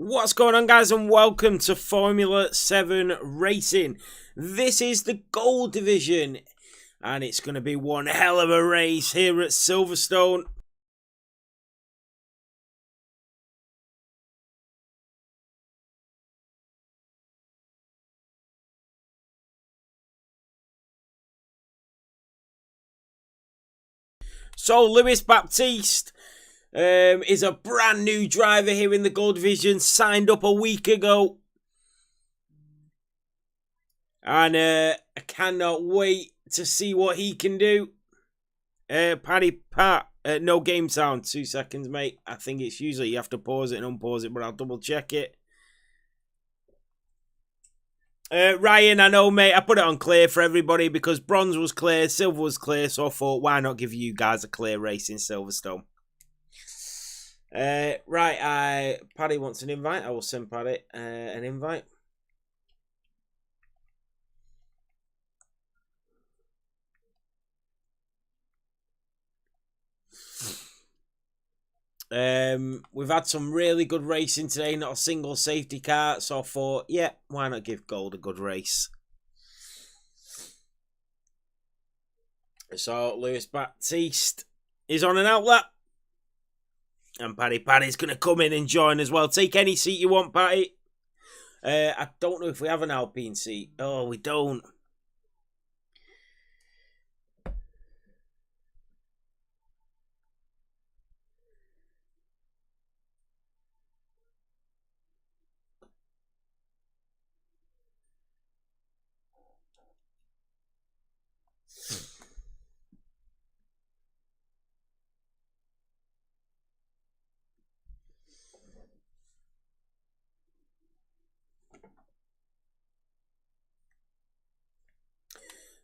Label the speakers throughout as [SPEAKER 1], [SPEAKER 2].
[SPEAKER 1] What's going on, guys, and welcome to Formula 7 Racing. This is the Gold Division, and it's going to be one hell of a race here at Silverstone. So, Luis Baptiste is a brand new driver here in the Gold Division, signed up a week ago. And I cannot wait to see what he can do. Pat, no game sound. 2 seconds, mate. I think it's usually you have to pause it and unpause it, but I'll double check it. Ryan, I know, mate, I put it on clear for everybody because bronze was clear, silver was clear, so I thought, why not give you guys a clear race in Silverstone? Right, Paddy wants an invite. I will send Paddy an invite. We've had some really good racing today, not a single safety car, so I thought, yeah, why not give Gold a good race? So Luis Baptiste is on an outlet, and Paddy's going to come in and join as well. Take any seat you want, Paddy. I don't know if we have an Alpine seat. Oh, we don't.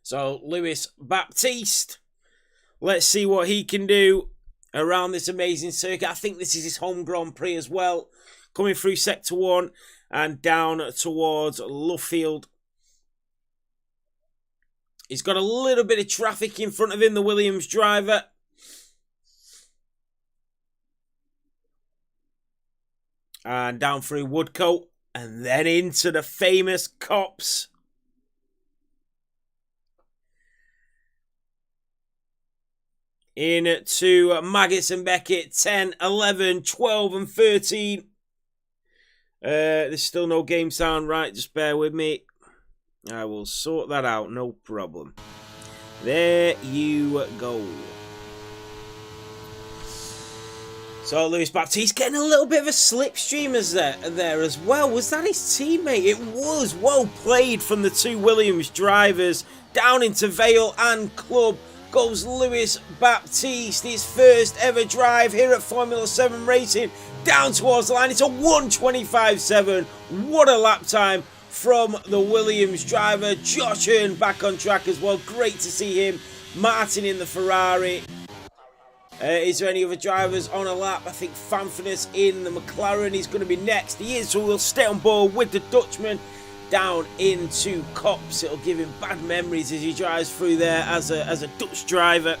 [SPEAKER 1] So, Luis Baptiste, let's see what he can do around this amazing circuit. I think this is his home Grand Prix as well. Coming through Sector 1 and down towards Luffield. He's got a little bit of traffic in front of him, the Williams driver. And down through Woodcote. And then into the famous Cops. Into Maggots and Beckett, 10, 11, 12 and 13. There's still no game sound, right? Just bear with me. I will sort that out, no problem. There you go. So Luis Baptiste getting a little bit of a slipstream there as well. Was that his teammate? It was. Well played from the two Williams drivers. Down into Vale and Club goes Luis Baptiste. His first ever drive here at Formula 7 Racing. Down towards the line. It's a 1:25.7. What a lap time from the Williams driver. Josh Hearn back on track as well. Great to see him. Martin in the Ferrari. Is there any other drivers on a lap? I think Fanfrenas in the McLaren. He's going to be next. He is, so we'll stay on board with the Dutchman down into Cops. It'll give him bad memories as he drives through there as a Dutch driver.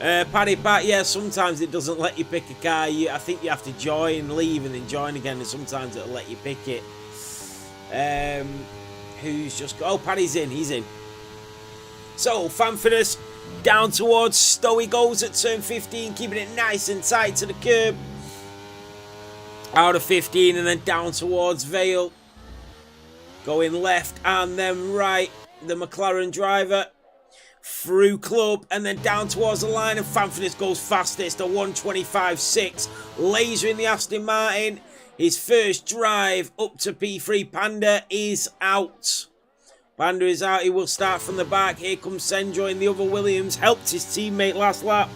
[SPEAKER 1] Pat, yeah, sometimes it doesn't let you pick a car. I think you have to join, leave, and then join again, and sometimes it'll let you pick it. Who's just... Oh, Paddy's in. He's in. So, Fanfrenas down towards Stowe. He goes at turn 15, keeping it nice and tight to the curb. Out of 15 and then down towards Vale. Going left and then right. The McLaren driver. Through Club and then down towards the line. And Fanfrenas goes fastest. A 1:25.6. Laser in the Aston Martin. His first drive up to P3. Panda is out. Panda is out. He will start from the back. Here comes Sendro in the other Williams. Helped his teammate last lap.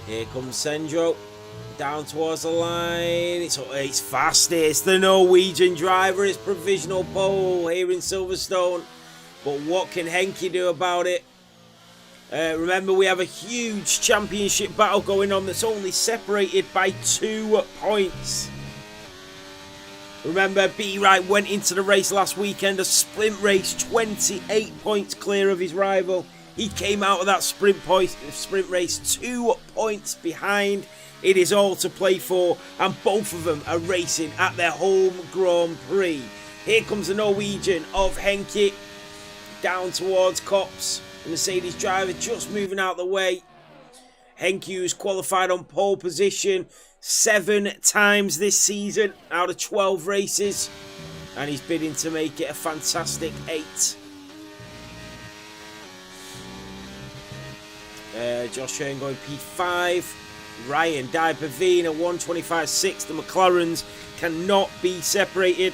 [SPEAKER 1] Here comes Sendro. Down towards the line. It's fastest. The Norwegian driver is provisional pole here in Silverstone. But what can Henke do about it? Remember, we have a huge championship battle going on that's only separated by 2 points. Remember, Be Right went into the race last weekend, a sprint race, 28 points clear of his rival. He came out of that sprint race 2 points behind. It is all to play for, and both of them are racing at their home Grand Prix. Here comes the Norwegian of Henke, down towards Kops. The Mercedes driver just moving out the way. Henke, who's qualified on pole position 7 times this season out of 12 races, and he's bidding to make it a fantastic 8. Josh Hearn going P5. Ryan Dijperveen at 125.6. The McLarens cannot be separated.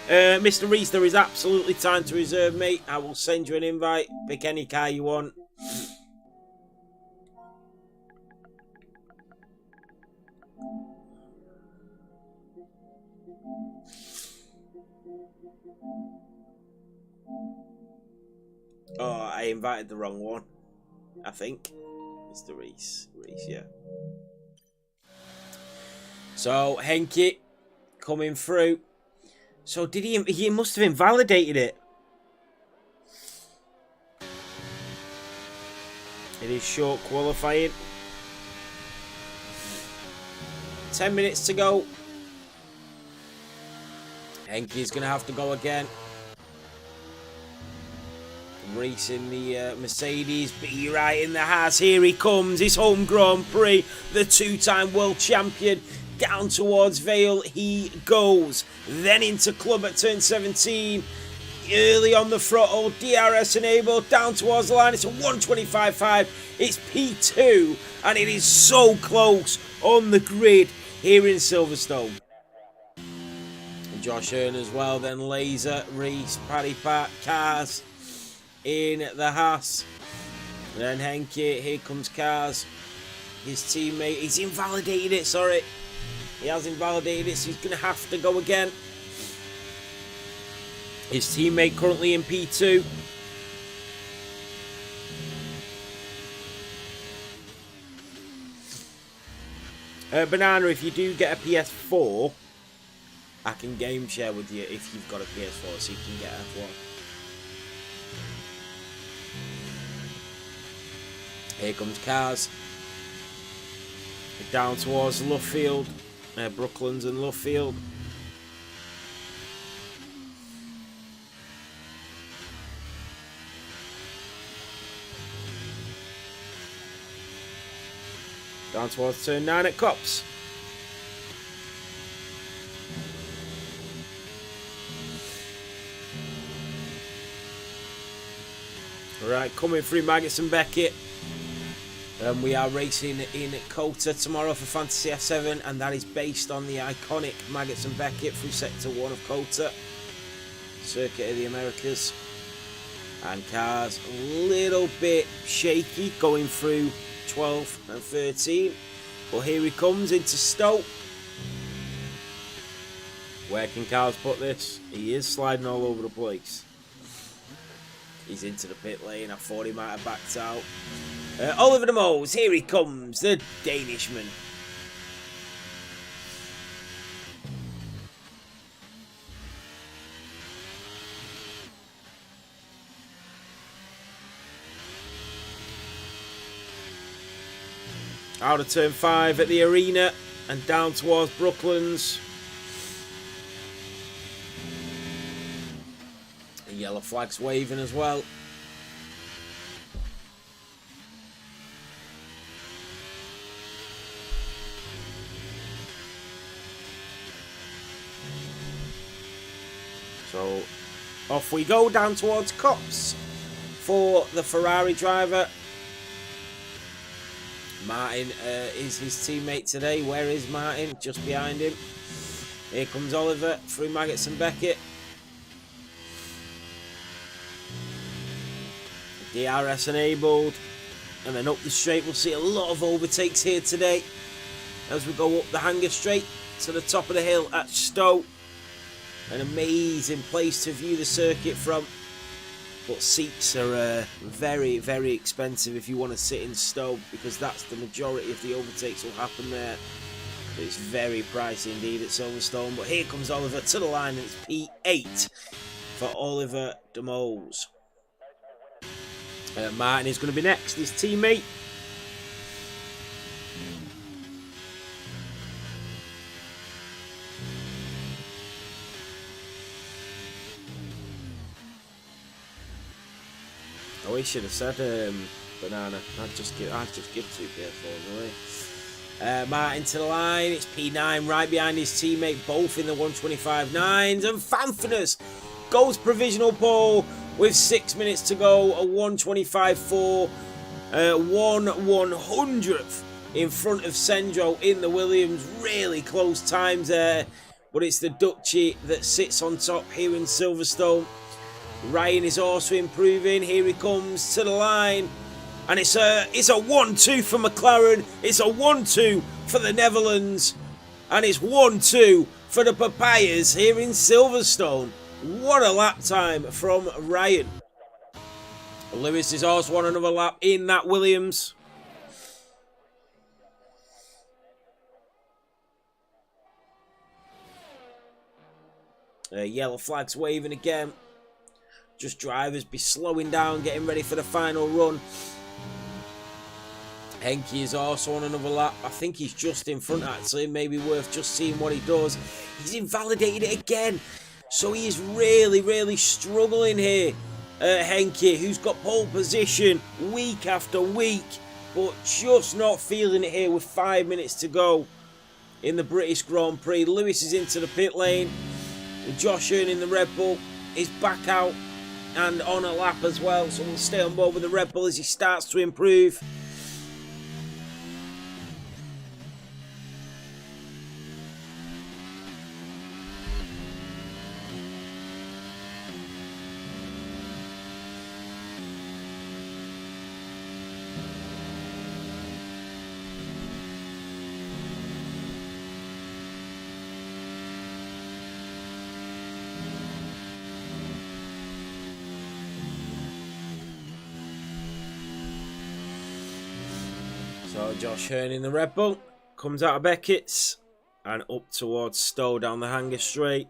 [SPEAKER 1] Mr. Reese, there is absolutely time to reserve, mate. I will send you an invite. Pick any car you want. Oh, I invited the wrong one, I think. Mr. Reese, yeah. So, Henke coming through. So, did he must have invalidated it. It is short qualifying. 10 minutes to go. Henke's going to have to go again. Racing the Mercedes, Be Right in the house. Here he comes, his home Grand Prix, the 2-time world champion. Down towards Vale he goes. Then into club at turn 17. Early on the throttle, DRS enabled, down towards the line. It's a 125.5. It's P2, and it is so close on the grid here in Silverstone. And Josh Hearn as well, then Laser, Reese, Paddy Pat, Cars in the Haas. And then Henke, here comes Cars. His teammate, he's invalidated it, sorry. He has invalidated it, so he's going to have to go again. His teammate currently in P2. Banana, if you do get a PS4, I can game share with you if you've got a PS4, so you can get F1. Here comes Cars. Down towards Luffield. Brooklands and Luffield. Down towards turn 9 at Cops. Alright, coming through Maggots and Beckett. We are racing in Kota tomorrow for Fantasy F7, and that is based on the iconic Maggots and Beckett through Sector 1 of Kota, Circuit of the Americas. And Cars a little bit shaky going through 12 and 13, but here he comes into Stoke. Where can Cars put this? He is sliding all over the place. He's into the pit lane. I thought he might have backed out. Oliver de Mose, here he comes, the Danishman. Out of turn 5 at the arena and down towards Brooklands. The yellow flag's waving as well. So off we go down towards Cops for the Ferrari driver. Martin is his teammate today. Where is Martin? Just behind him. Here comes Oliver through Maggots and Beckett. DRS enabled. And then up the straight, we'll see a lot of overtakes here today as we go up the hanger straight to the top of the hill at Stowe. An amazing place to view the circuit from. but seats are very, very expensive if you want to sit in Stowe, because that's the majority of the overtakes will happen there. It's very pricey indeed at Silverstone. But here comes Oliver to the line, and it's P8 for Oliver de Mose. Martin is going to be next, his teammate. Oh, he should have said banana. I'd just give 2 PS4s away. Martin to the line. It's P9 right behind his teammate, both in the 125.9s. And Fanfinus goes provisional pole with 6 minutes to go. A 125.4, 1/100th in front of Sendro in the Williams. Really close times there, but it's the Dutchie that sits on top here in Silverstone. Ryan is also improving. Here he comes to the line, and it's a 1-2 for McLaren. It's a 1-2 for the Netherlands, and it's 1-2 for the Papayas here in Silverstone. What a lap time from Ryan. Lewis is also on another lap in that Williams. Yellow flag's waving again. Just drivers be slowing down, getting ready for the final run. Henke is also on another lap. I think he's just in front actually. Maybe worth just seeing what he does. He's invalidated it again. So he is really, really struggling here. Henke, who's got pole position week after week, but just not feeling it here with 5 minutes to go in the British Grand Prix. Lewis is into the pit lane. Josh Hearn in the Red Bull is back out and on a lap as well, so we'll stay on board with the Red Bull as he starts to improve. So Josh Hearn in the Red Bull comes out of Beckett's and up towards Stowe down the hanger straight.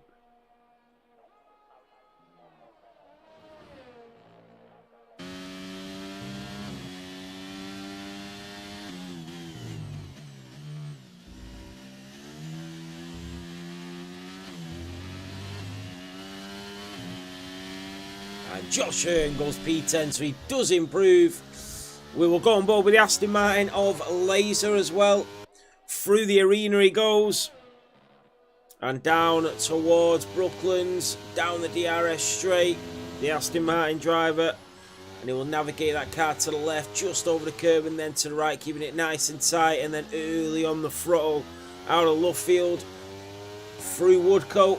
[SPEAKER 1] And Josh Hearn goes P10, so he does improve. We will go on board with the Aston Martin of Laser as well. Through the arena he goes. And down towards Brooklands. Down the DRS straight. The Aston Martin driver. And he will navigate that car to the left. Just over the curb and then to the right. Keeping it nice and tight. And then early on the throttle. Out of Luffield. Through Woodcote.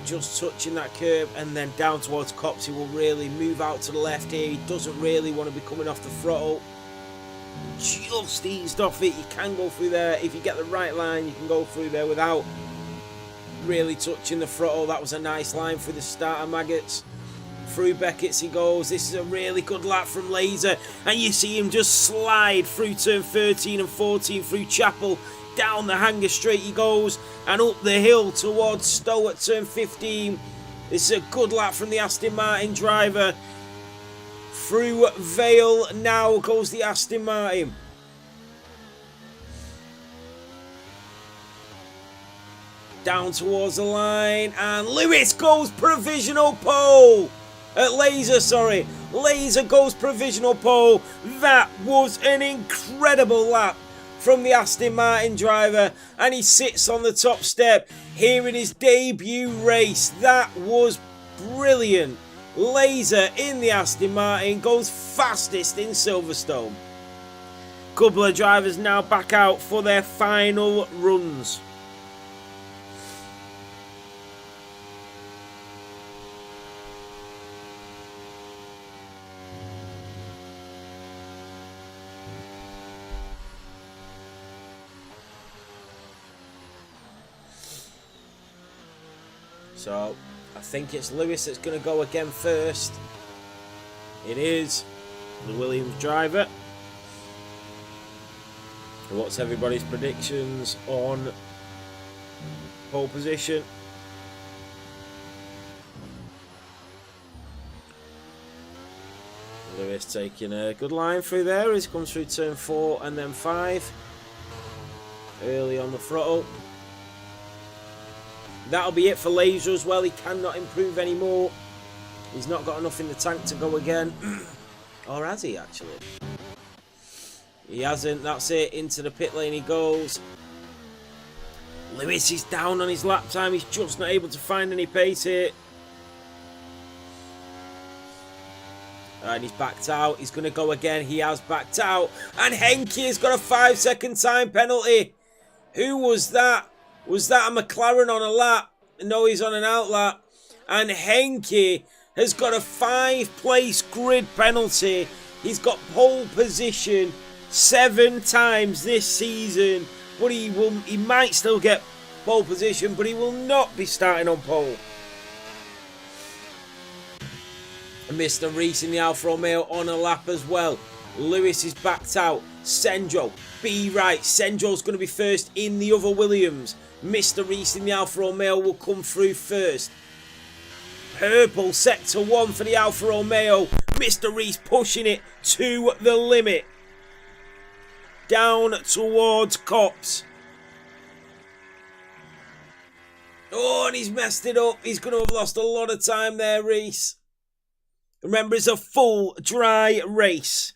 [SPEAKER 1] Just touching that curb, and then down towards Cops. He will really move out to the left here. He doesn't really want to be coming off the throttle. Just eased off it. You can go through there. If you get the right line, you can go through there without really touching the throttle. That was a nice line through the starter maggots. Through Beckett's he goes. This is a really good lap from Laser, and you see him just slide through turn 13 and 14 through Chapel. Down the hanger straight he goes, and up the hill towards Stowe at turn 15. This is a good lap from the Aston Martin driver. Through Vale now goes the Aston Martin. Down towards the line, and Lewis goes provisional pole. Laser goes provisional pole. That was an incredible lap from the Aston Martin driver, and he sits on the top step here in his debut race. That was brilliant. Laser in the Aston Martin goes fastest in Silverstone. Couple of drivers now back out for their final runs. So I think it's Lewis that's going to go again first. It is the Williams driver. What's everybody's predictions on pole position? Lewis taking a good line through there. He's come through turn 4 and then 5. Early on the throttle. That'll be it for Laser as well. He cannot improve anymore. He's not got enough in the tank to go again. Or has he actually? He hasn't. That's it. Into the pit lane he goes. Lewis is down on his lap time. He's just not able to find any pace here. And he's backed out. He's going to go again. He has backed out. And Henke has got a 5-second time penalty. Who was that? Was that a McLaren on a lap? No, he's on an out lap. And Henke has got a 5-place grid penalty. He's got pole position 7 times this season. But he might still get pole position, but he will not be starting on pole. Mr. Reese in the Alfa Romeo on a lap as well. Lewis is backed out. Senjo, be right. Senjo's going to be first in the other Williams. Mr. Reese in the Alfa Romeo will come through first. Purple sector 1 for the Alfa Romeo. Mr. Reese pushing it to the limit. Down towards Cops. Oh, and he's messed it up. He's going to have lost a lot of time there, Reese. Remember, it's a full dry race.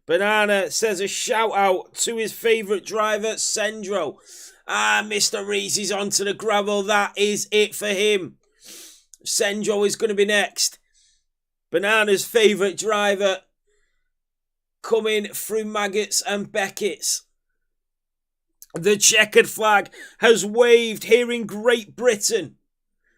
[SPEAKER 1] Banana says a shout out to his favourite driver, Sendro. Mr. Reese is onto the gravel. That is it for him. Sendro is going to be next. Banana's favourite driver coming through Maggots and Beckett's. The checkered flag has waved here in Great Britain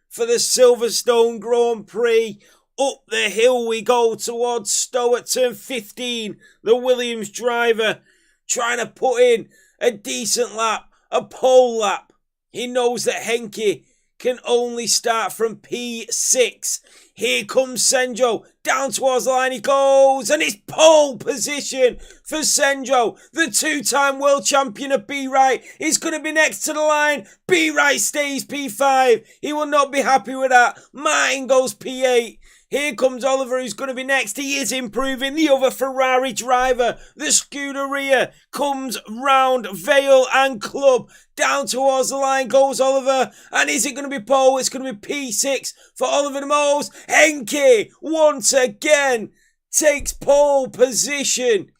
[SPEAKER 1] for the Silverstone Grand Prix. Up the hill we go towards Stowe at turn 15. The Williams driver trying to put in a decent lap, a pole lap. He knows that Henke can only start from P6. Here comes Senjo. Down towards the line he goes. And it's pole position for Senjo. The 2-time world champion of B-Right is going to be next to the line. B-Right stays P5. He will not be happy with that. Martin goes P8. Here comes Oliver, who's going to be next. He is improving. The other Ferrari driver, the Scuderia, comes round Vale and Club. Down towards the line goes Oliver. And is it going to be pole? It's going to be P6 for Oliver de Moos. Henke, once again, takes pole position.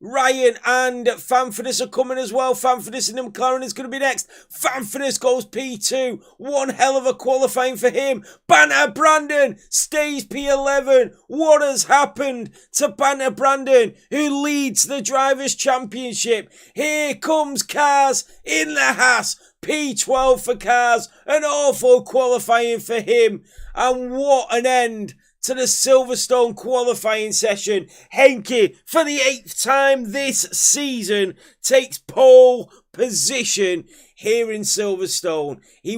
[SPEAKER 1] Ryan and Fanfordus are coming as well. Fanfordus and the McLaren is going to be next. Fanfordus goes P2. One hell of a qualifying for him. Banner Brandon stays P11. What has happened to Banner Brandon, who leads the Drivers' Championship? Here comes Cars in the Haas. P12 for Cars. An awful qualifying for him. And what an end to the Silverstone qualifying session. Henke, for the 8th time this season, takes pole position here in Silverstone. He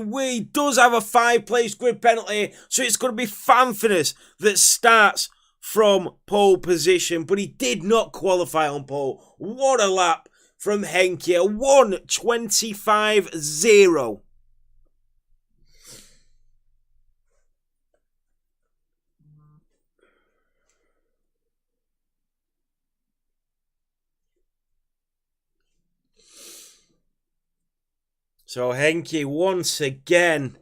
[SPEAKER 1] does have a 5-place grid penalty, so it's going to be Fanfordus that starts from pole position, but he did not qualify on pole. What a lap from Henke, a 1:25.0. So Henke, once again,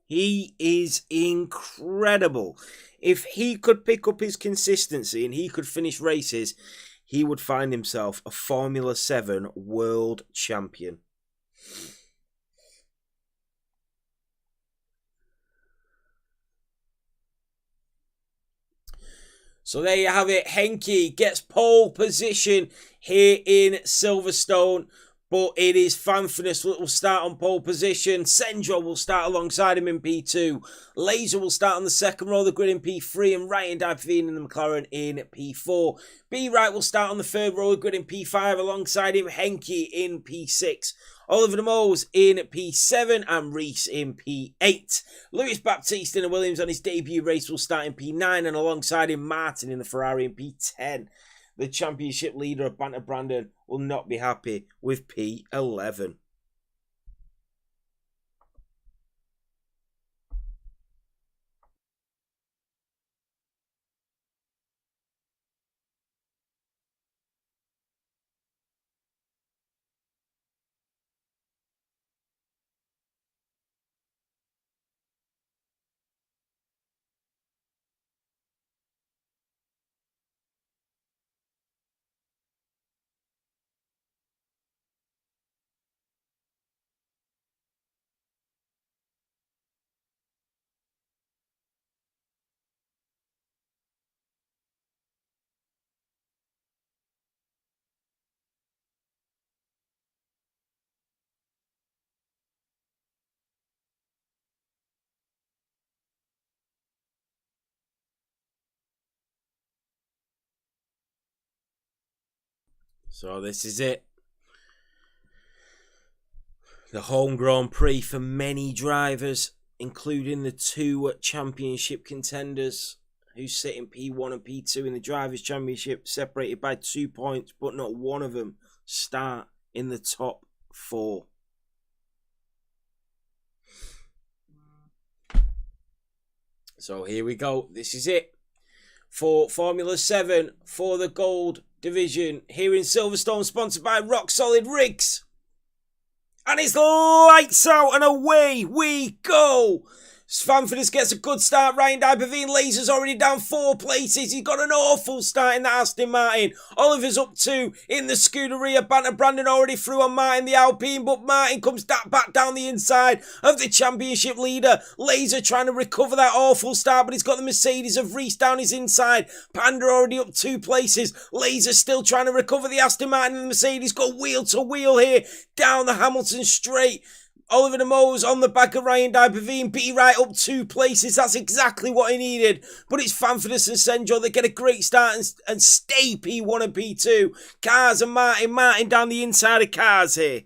[SPEAKER 1] he is incredible. If he could pick up his consistency and he could finish races, he would find himself a Formula 7 world champion. So there you have it. Henke gets pole position here in Silverstone. But it is Fanfordus that will start on pole position. Senjo will start alongside him in P2. Laser will start on the second row of the grid in P3. And Ryan Divine in the McLaren in P4. B-Right will start on the third row of the grid in P5 alongside him. Henke in P6. Oliver De Mose in P7 and Reese in P8. Lewis Baptiste in the Williams on his debut race will start in P9, and alongside him Martin in the Ferrari in P10. The championship leader of Banter Brandon will not be happy with P11. So this is it. The home Grand Prix for many drivers, including the two championship contenders who sit in P1 and P2 in the Drivers' Championship, separated by 2 points, but not one of them start in the top 4. So here we go. This is it for Formula 7 for the Gold Division here in Silverstone, sponsored by Rock Solid Rigs. And it's lights out and away we go. Svanfordus gets a good start. Ryan Dyberveen Laser's already down 4 places. He's got an awful start in the Aston Martin. Oliver's up 2 in the Scuderia. Banter Brandon already through on Martin the Alpine, but Martin comes back down the inside of the championship leader. Laser trying to recover that awful start, but he's got the Mercedes of Reese down his inside. Panda already up 2 places. Laser still trying to recover the Aston Martin, and the Mercedes go wheel to wheel here down the Hamilton straight. Oliver De Mose on the back of Ryan Dyberveen. B right up 2 places. That's exactly what he needed. But it's Fanfordus and Senjo that get a great start and stay P1 and P2. Cars and Martin down the inside of Cars here.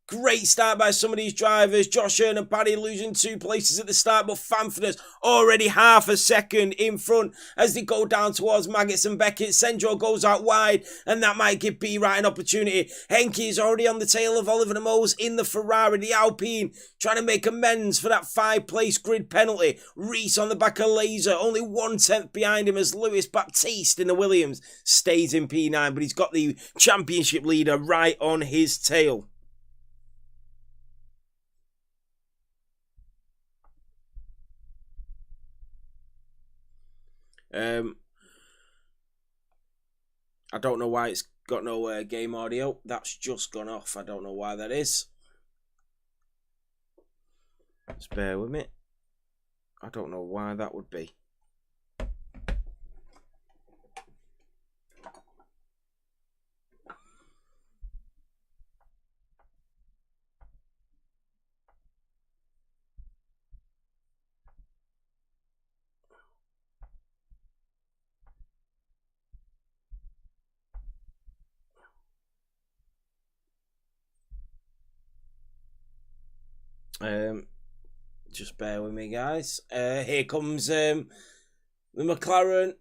[SPEAKER 1] Great start by some of these drivers. Josh Hearn and Paddy losing 2 places at the start, but Fanfordus already half a second in front as they go down towards Maggots and Beckett. Senjo goes out wide, and that might give B-Right an opportunity. Henke is already on the tail of Oliver De Mose in the Ferrari. The Alpine trying to make amends for that 5-place grid penalty. Reese on the back of Laser, only 1/10 behind him as Lewis Baptiste in the Williams stays in P9, but he's got the championship leader right on his tail. I don't know why it's got no game audio. That's just gone off. I don't know why that is. Just bear with me. I don't know why that would be. Just bear with me, guys. Here comes the McLaren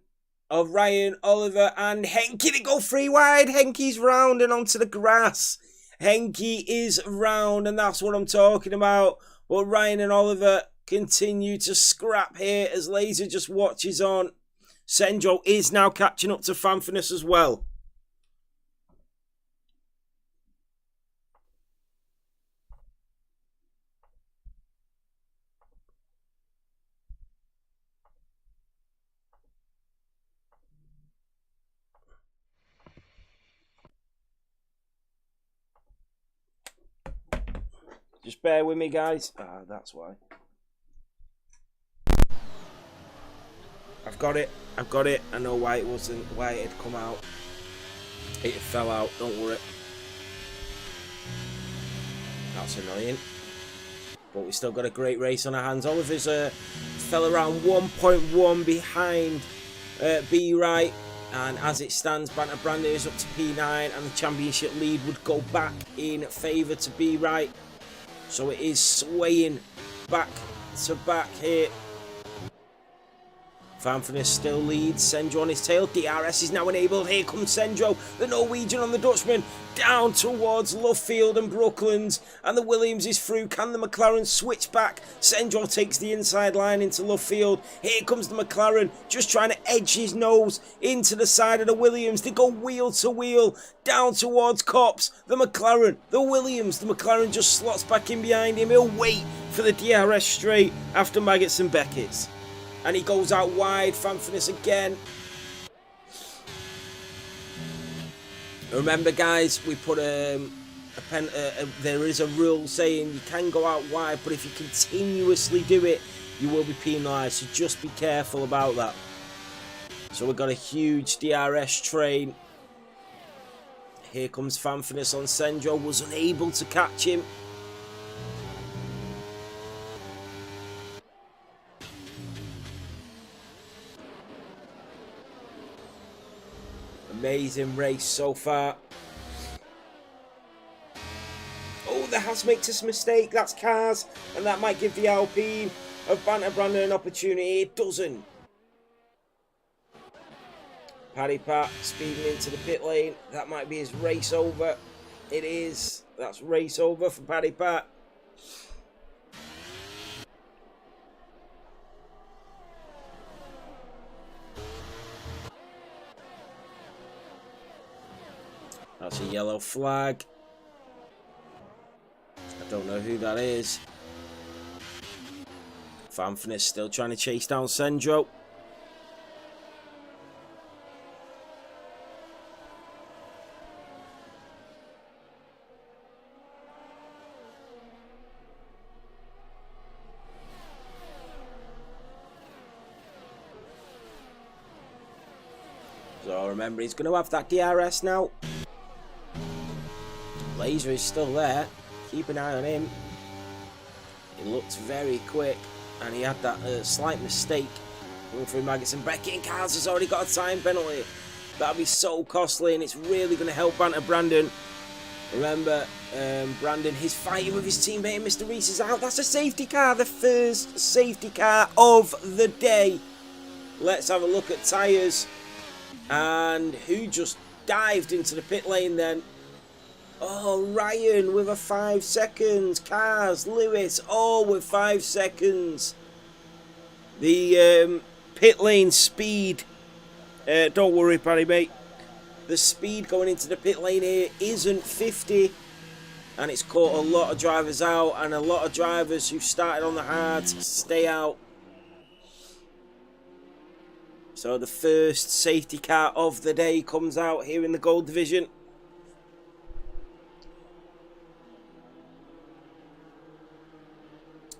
[SPEAKER 1] of Ryan, Oliver, and Henke. They go 3 wide. Henke's round and onto the grass. Henke is round, and that's what I'm talking about. But Ryan and Oliver continue to scrap here as Laser just watches on. Senjo is now catching up to Fanfurness as well. Just bear with me, guys. Ah, that's why. I've got it. I know why it wasn't, why it had come out. It fell out, don't worry. That's annoying. But we still got a great race on our hands. Oliver's fell around 1.1 behind B-Right. And as it stands, Banter Brandon is up to P9 and the championship lead would go back in favour to Be Right. So it is swaying back to back here. Fanfrenes still leads, Sendro on his tail, DRS is now enabled, here comes Sendro, the Norwegian on the Dutchman, down towards Lovefield and Brooklands, and the Williams is through, can the McLaren switch back? Sendro takes the inside line into Lovefield, here comes the McLaren, just trying to edge his nose into the side of the Williams, they go wheel to wheel, down towards Copse, the McLaren, the Williams, the McLaren just slots back in behind him, he'll wait for the DRS straight after Maggots and Beckett's. And he goes out wide, Fanfrenes again. Remember guys, we put there is a rule saying you can go out wide, but if you continuously do it, you will be penalised, so just be careful about that. So we've got a huge DRS train. Here comes Fanfrenes on Sendro, was unable to catch him. Amazing race so far. Oh, the Haas makes a mistake. That's Cars. And that might give the Alpine of Banter Brandon an opportunity. It doesn't. Paddy Pat speeding into the pit lane. That might be his race over. It is. That's race over for Paddy Pat. That's a yellow flag. I don't know who that is. Fanfrenes still trying to chase down Sendro. So remember, he's going to have that DRS now. Laser is still there. Keep an eye on him. He looked very quick, and he had that slight mistake going through Maggots and Beckett, and Cars has already got a time penalty. That'll be so costly, and it's really going to help Banter Brandon. Remember, Brandon, he's fighting with his teammate, and Mr. Reese is out. That's a safety car, the first safety car of the day. Let's have a look at tyres. And who just dived into the pit lane then? Oh, Ryan with a 5 seconds. Cars, Lewis, all with 5 seconds. The pit lane speed. Don't worry, Paddy, mate. The speed going into the pit lane here isn't 50. And it's caught a lot of drivers out. And a lot of drivers who started on the hards stay out. So the first safety car of the day comes out here in the Gold Division.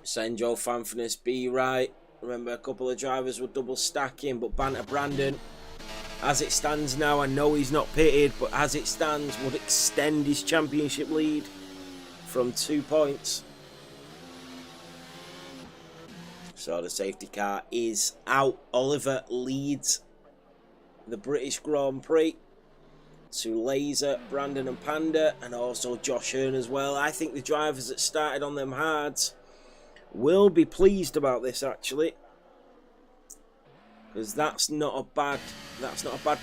[SPEAKER 1] Sendro, Fanfrenes, Be Right. Remember, a couple of drivers were double stacking, but Banter Brandon, as it stands now, I know he's not pitted, but as it stands, would extend his championship lead from 2 points. So the safety car is out. Oliver leads the British Grand Prix to Laser, Brandon and Panda, and also Josh Hearn as well. I think the drivers that started on them hards will be pleased about this, actually, because that's not a bad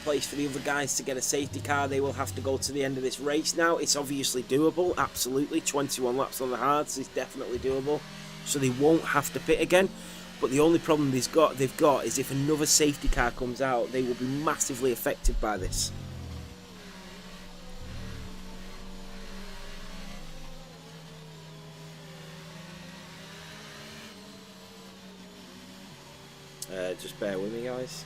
[SPEAKER 1] place for the other guys to get a safety car. They will have to go to the end of this race now. It's obviously doable, absolutely. 21 laps on the hards is definitely doable, so they won't have to pit again. But the only problem they've got is if another safety car comes out, they will be massively affected by this. Just bear with me, guys.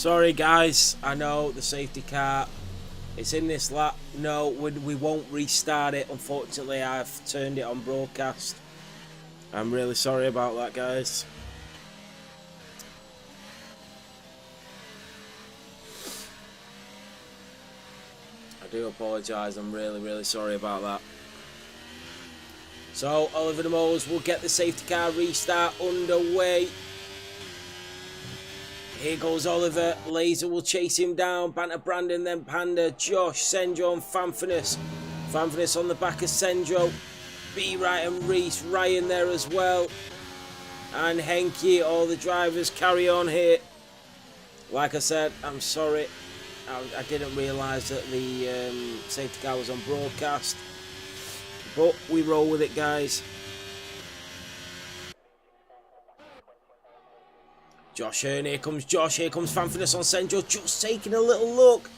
[SPEAKER 1] Sorry guys, I know the safety car, it's in this lap. No, we won't restart it. Unfortunately, I've turned it on broadcast. I'm really sorry about that, guys. I do apologise, I'm really sorry about that. So, Oliver De Moles will get the safety car restart underway. Here goes Oliver. Laser will chase him down. Banter Brandon, then Panda, Josh, Senjo and Fanfinus. Fanfinus on the back of Senjo. B-Right and Reese. Ryan there as well. And Henke. All the drivers carry on here. Like I said, I'm sorry. I didn't realise that the safety car was on broadcast. But we roll with it, guys. Josh Hearn, here comes Josh, here comes Fanfinus on Senjo, just taking a little look.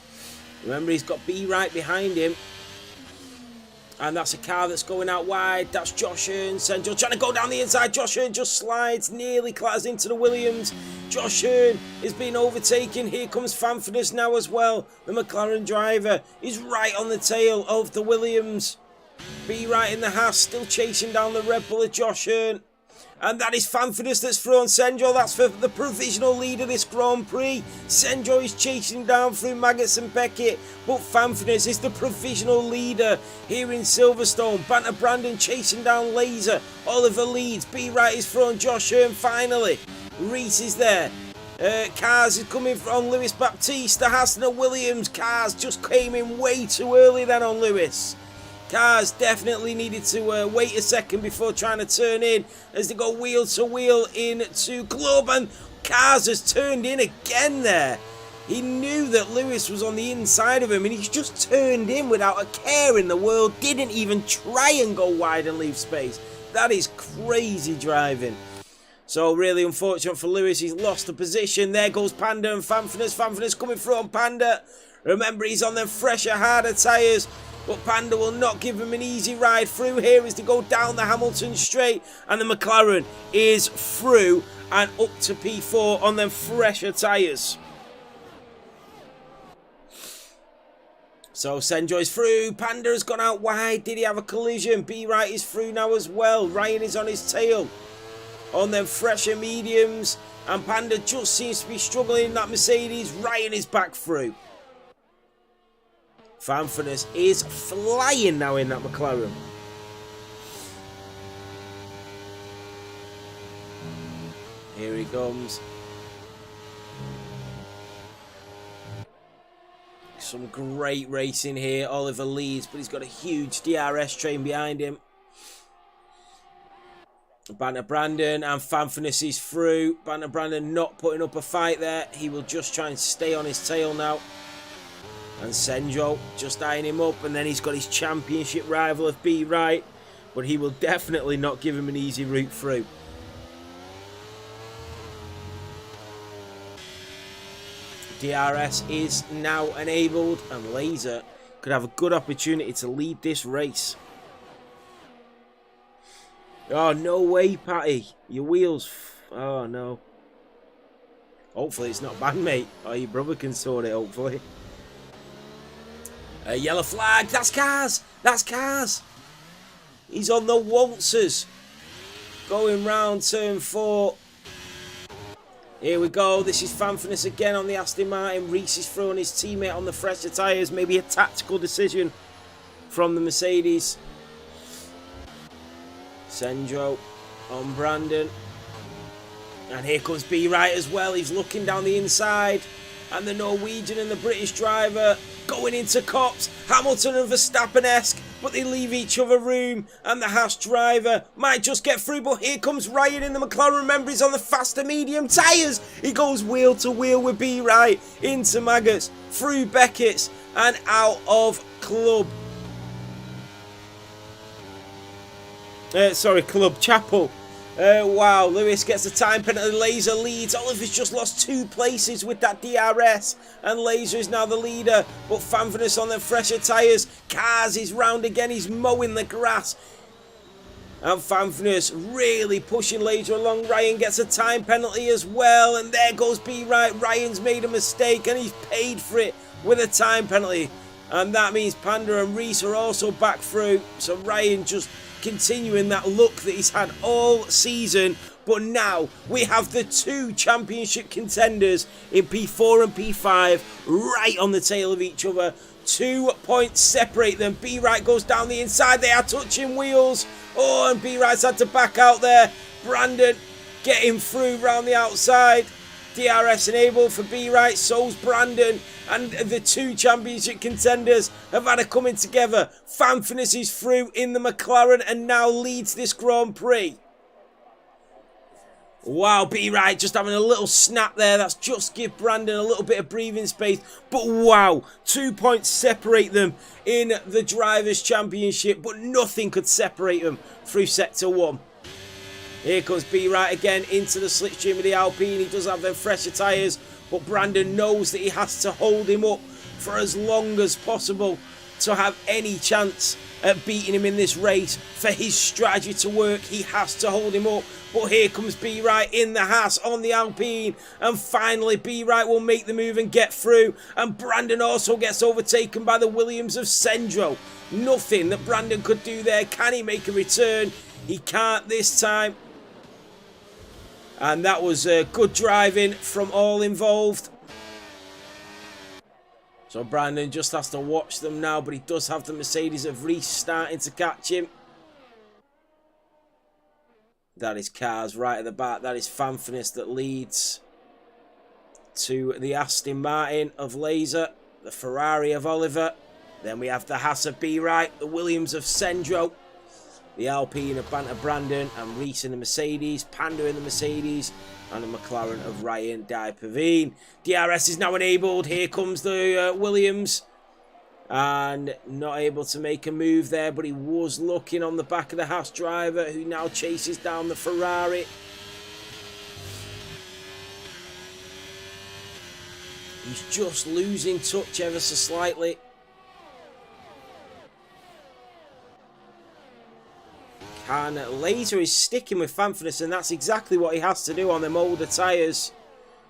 [SPEAKER 1] Remember, he's got B right behind him. And that's a car that's going out wide. That's Josh Hearn. Senjo trying to go down the inside. Josh Hearn just slides, nearly clatters into the Williams. Josh Hearn is being overtaken. Here comes Fanfinus now as well. The McLaren driver is right on the tail of the Williams. B right in the Haas, still chasing down the Red Bull of Josh Hearn. And that is Fanfinus that's thrown Senjo. That's for the provisional lead of this Grand Prix. Senjo is chasing down through Maggots and Beckett. But Fanfinus is the provisional leader here in Silverstone. Banter Brandon chasing down Laser. Oliver leads. B-Right is thrown Josh Hearn finally. Reese is there. Cars is coming from Lewis Baptiste. The Haas Williams. Cars just came in way too early then on Lewis. Cars definitely needed to wait a second before trying to turn in as they go wheel to wheel into Club, and Cars has turned in again there. He knew that Lewis was on the inside of him and he's just turned in without a care in the world. Didn't even try and go wide and leave space. That is crazy driving. So really unfortunate for Lewis, he's lost the position. There goes Panda and Fanfinus. Fanfinus coming through on Panda. Remember, he's on them fresher, harder tyres. But Panda will not give him an easy ride through here as they go down the Hamilton straight. And the McLaren is through and up to P4 on them fresher tyres. So Senjoy's through. Panda has gone out wide. Did he have a collision? B-Right is through now as well. Ryan is on his tail on them fresher mediums. And Panda just seems to be struggling in that Mercedes. Ryan is back through. Fanfinus is flying now in that McLaren. Here he comes. Some great racing here. Oliver leads, but he's got a huge DRS train behind him. Banter Brandon and Fanfinus is through. Banter Brandon not putting up a fight there. He will just try and stay on his tail now. And Senjo just eyeing him up, and then he's got his championship rival of B-Right, but he will definitely not give him an easy route through. DRS is now enabled, and Laser could have a good opportunity to lead this race. Oh, no way, Patty. Your wheels. Oh, no. Hopefully it's not bad, mate. Or your brother can sort it, hopefully. A yellow flag. That's Cars. That's Cars. He's on the waltzers. Going round turn 4. Here we go. This is Fanfinus again on the Aston Martin. Reese is throwing his teammate on the fresher tyres. Maybe a tactical decision from the Mercedes. Senjo on Brandon. And here comes B-Right as well. He's looking down the inside. And the Norwegian and the British driver going into cops. Hamilton and Verstappen-esque, but they leave each other room. And the Haas driver might just get through, but here comes Ryan in the McLaren. Remember, he's on the faster medium tyres. He goes wheel to wheel with B-Right into Maggots, through Beckett's, and out of Club. Club Chapel. Wow, Lewis gets the time penalty. Laser leads. Oliver's just lost 2 places with that DRS. And Laser is now the leader. But Fanfinus on the fresher tyres. Cars is round again. He's mowing the grass. And Fanfness really pushing Laser along. Ryan gets a time penalty as well. And there goes B Right. Ryan's made a mistake and he's paid for it with a time penalty. And that means Panda and Reese are also back through. So Ryan just continuing that look that he's had all season. But now we have the two championship contenders in P4 and P5 right on the tail of each other. 2 points separate them. B Right goes down the inside. They are touching wheels. Oh, and B Right's had to back out there. Brandon getting through round the outside. DRS enabled for B Right. So's Brandon. And the two championship contenders have had a coming together. Fanfness is through in the McLaren and now leads this Grand Prix. Wow, B Right just having a little snap there. That's just give Brandon a little bit of breathing space. But wow, 2 points separate them in the Drivers' Championship. But nothing could separate them through Sector 1. Here comes B Right again into the slipstream of the Alpine. He does have them fresher tyres. But Brandon knows that he has to hold him up for as long as possible to have any chance at beating him in this race. For his strategy to work, he has to hold him up. But here comes B Right in the Haas on the Alpine. And finally B Right will make the move and get through. And Brandon also gets overtaken by the Williams of Sendro. Nothing that Brandon could do there. Can he make a return? He can't this time. And that was good driving from all involved. So Brandon just has to watch them now. But he does have the Mercedes of Reese starting to catch him. That is Cars right at the back. That is Fanfness that leads to the Aston Martin of Laser. The Ferrari of Oliver. Then we have the Haas of B Right. The Williams of Sendro. The Alpine of Banter Brandon. And Reese in the Mercedes. Panda in the Mercedes. And the McLaren of Ryan Pavine. DRS is now enabled. Here comes the Williams. And not able to make a move there, but he was looking on the back of the Haas driver, who now chases down the Ferrari. He's just losing touch ever so slightly. And Laser is sticking with Fanfness, and that's exactly what he has to do on them older tyres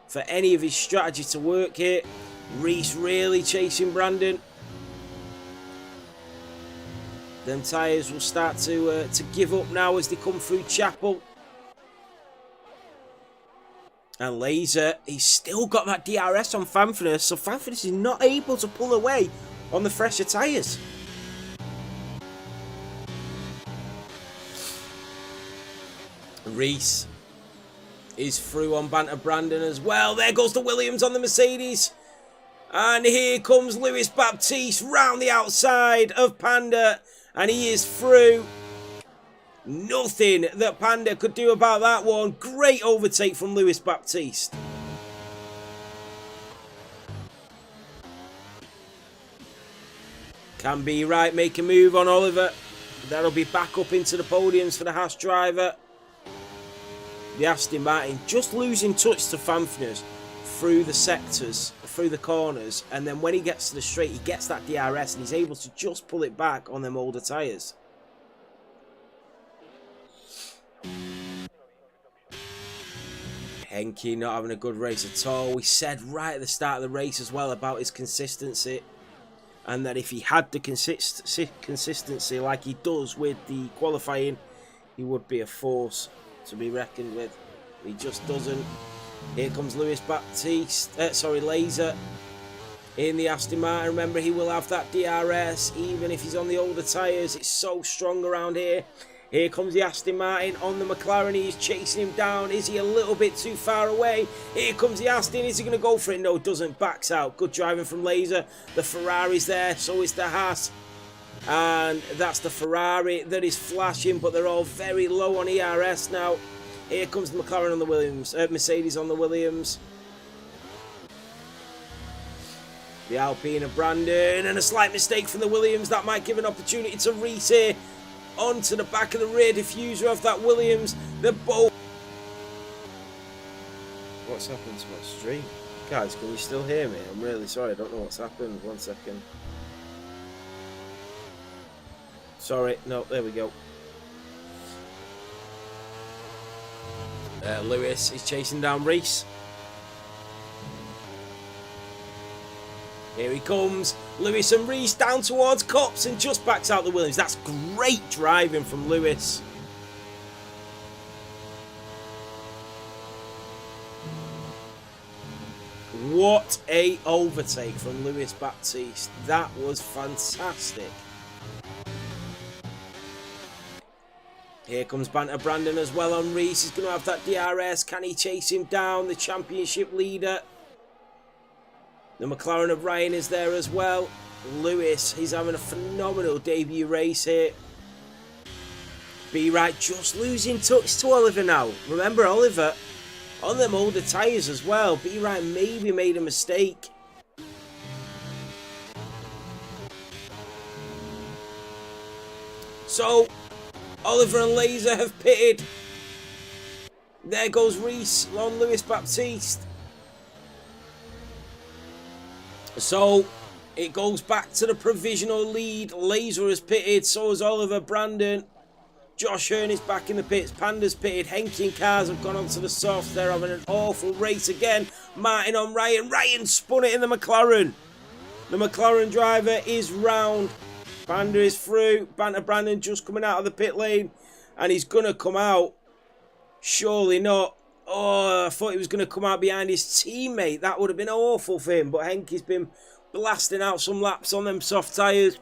[SPEAKER 1] for any of his strategy to work here. Reese really chasing Brandon. Them tyres will start to give up now as they come through Chapel. And Laser, he's still got that DRS on Fanfness, so Fanfness is not able to pull away on the fresher tyres. Reese is through on Banter Brandon as well. There goes the Williams on the Mercedes. And here comes Lewis Baptiste round the outside of Panda. And he is through. Nothing that Panda could do about that one. Great overtake from Lewis Baptiste. Can B Right make a move on Oliver. That'll be back up into the podiums for the Haas driver. The Aston Martin just losing touch to Fanfness through the sectors, through the corners, and then when he gets to the straight, he gets that DRS and he's able to just pull it back on them older tyres. Henke not having a good race at all. We said right at the start of the race as well about his consistency, and that if he had the consistency like he does with the qualifying, he would be a force to be reckoned with. He just doesn't. Here comes Lewis Baptiste, Laser in the Aston Martin. Remember, he will have that DRS even if he's on the older tyres. It's so strong around here. Here comes the Aston Martin on the McLaren. He's chasing him down. Is he a little bit too far away? Here comes the Aston. Is he going to go for it? No, doesn't. Backs out. Good driving from Laser. The Ferrari's there. So is the Haas. And that's the Ferrari that is flashing, but they're all very low on ERS now. Here comes the McLaren on the Williams, Mercedes on the Williams. The Alpine of Brandon, and a slight mistake from the Williams. That might give an opportunity to Reese here. Onto the back of the rear diffuser of that Williams. They're both... What's happened to my stream? Guys, can you still hear me? I'm really sorry, I don't know what's happened. 1 second. Sorry, no, there we go. Lewis is chasing down Reese. Here he comes. Lewis and Reese down towards Copse and just backs out the Williams. That's great driving from Lewis. What a overtake from Lewis Baptiste. That was fantastic. Here comes Banter Brandon as well on Reese. He's going to have that DRS. Can he chase him down? The championship leader. The McLaren of Ryan is there as well. Lewis, he's having a phenomenal debut race here. Be Right just losing touch to Oliver now. Remember, Oliver on them older tyres as well. Be Right maybe made a mistake. So, Oliver and Laser have pitted. There goes Reese on Lewis Baptiste. So, it goes back to the provisional lead. Laser has pitted, so has Oliver Brandon. Josh Hearn is back in the pits. Panda's pitted. Henke and Cars have gone onto the softs. They're having an awful race again. Martin on Ryan. Ryan spun it in the McLaren. The McLaren driver is round. Panda is through. Banter Brandon just coming out of the pit lane. And he's going to come out. Surely not. Oh, I thought he was going to come out behind his teammate. That would have been awful for him. But Henke's been blasting out some laps on them soft tyres.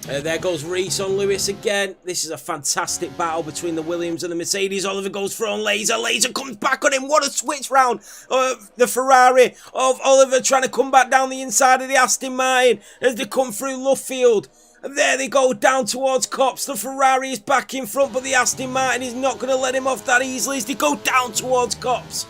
[SPEAKER 1] There goes Reese on Lewis again. This is a fantastic battle between the Williams and the Mercedes. Oliver goes for on Laser. Laser comes back on him. What a switch round. The Ferrari of Oliver trying to come back down the inside of the Aston Martin as they come through Luffield. And there they go down towards Copse. The Ferrari is back in front, but the Aston Martin is not going to let him off that easily as they go down towards Copse.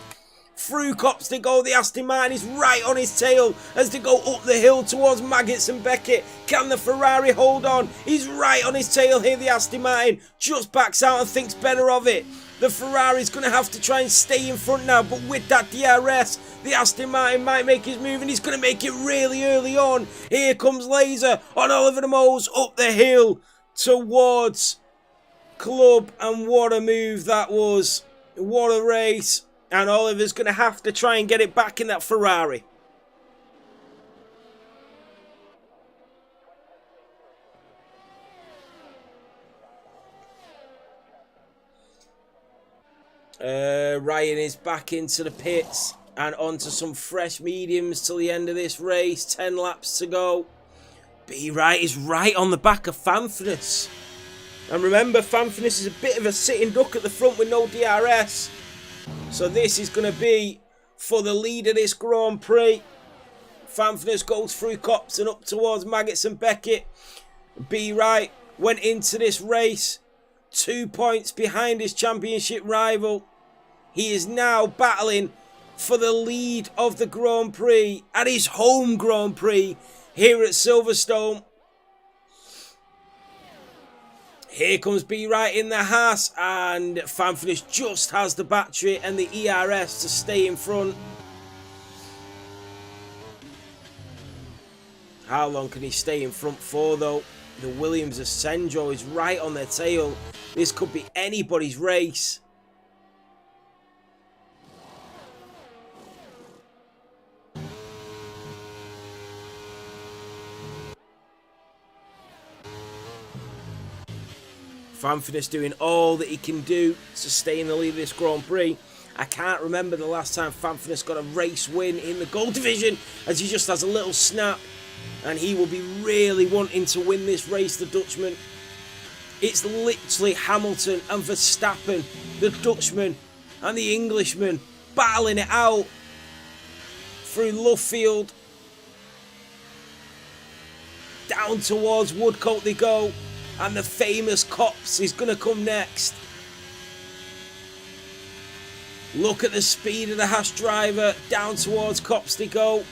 [SPEAKER 1] Through Copse they go. The Aston Martin is right on his tail as they go up the hill towards Maggots and Beckett. Can the Ferrari hold on? He's right on his tail here. The Aston Martin just backs out and thinks better of it. The Ferrari's going to have to try and stay in front now, but with that DRS, the Aston Martin might make his move, and he's going to make it really early on. Here comes Laser on Oliver de Mose up the hill towards Club, and what a move that was. What a race. And Oliver's going to have to try and get it back in that Ferrari. Ryan is back into the pits and onto some fresh mediums till the end of this race. 10 laps to go. Be Right is right on the back of Fanfness. And remember, Fanfness is a bit of a sitting duck at the front with no DRS. So this is going to be for the lead of this Grand Prix. Fanfness goes through Copse and up towards Maggots and Beckett. Be Right went into this race 2 points behind his championship rival. He is now battling for the lead of the Grand Prix at his home Grand Prix here at Silverstone. Here comes Be Right in the Haas, and Fanfness just has the battery and the ERS to stay in front. How long can he stay in front for though? The Williams of Senjo is right on their tail. This could be anybody's race. Fanfness doing all that he can do to stay in the lead of this Grand Prix. I can't remember the last time Fanfness got a race win in the Gold Division, as he just has a little snap and he will be really wanting to win this race, the Dutchman. It's literally Hamilton and Verstappen, the Dutchman and the Englishman battling it out through Luffield. Down towards Woodcote they go. And the famous Copse is going to come next. Look at the speed of the Haas driver. Down towards Copse they go.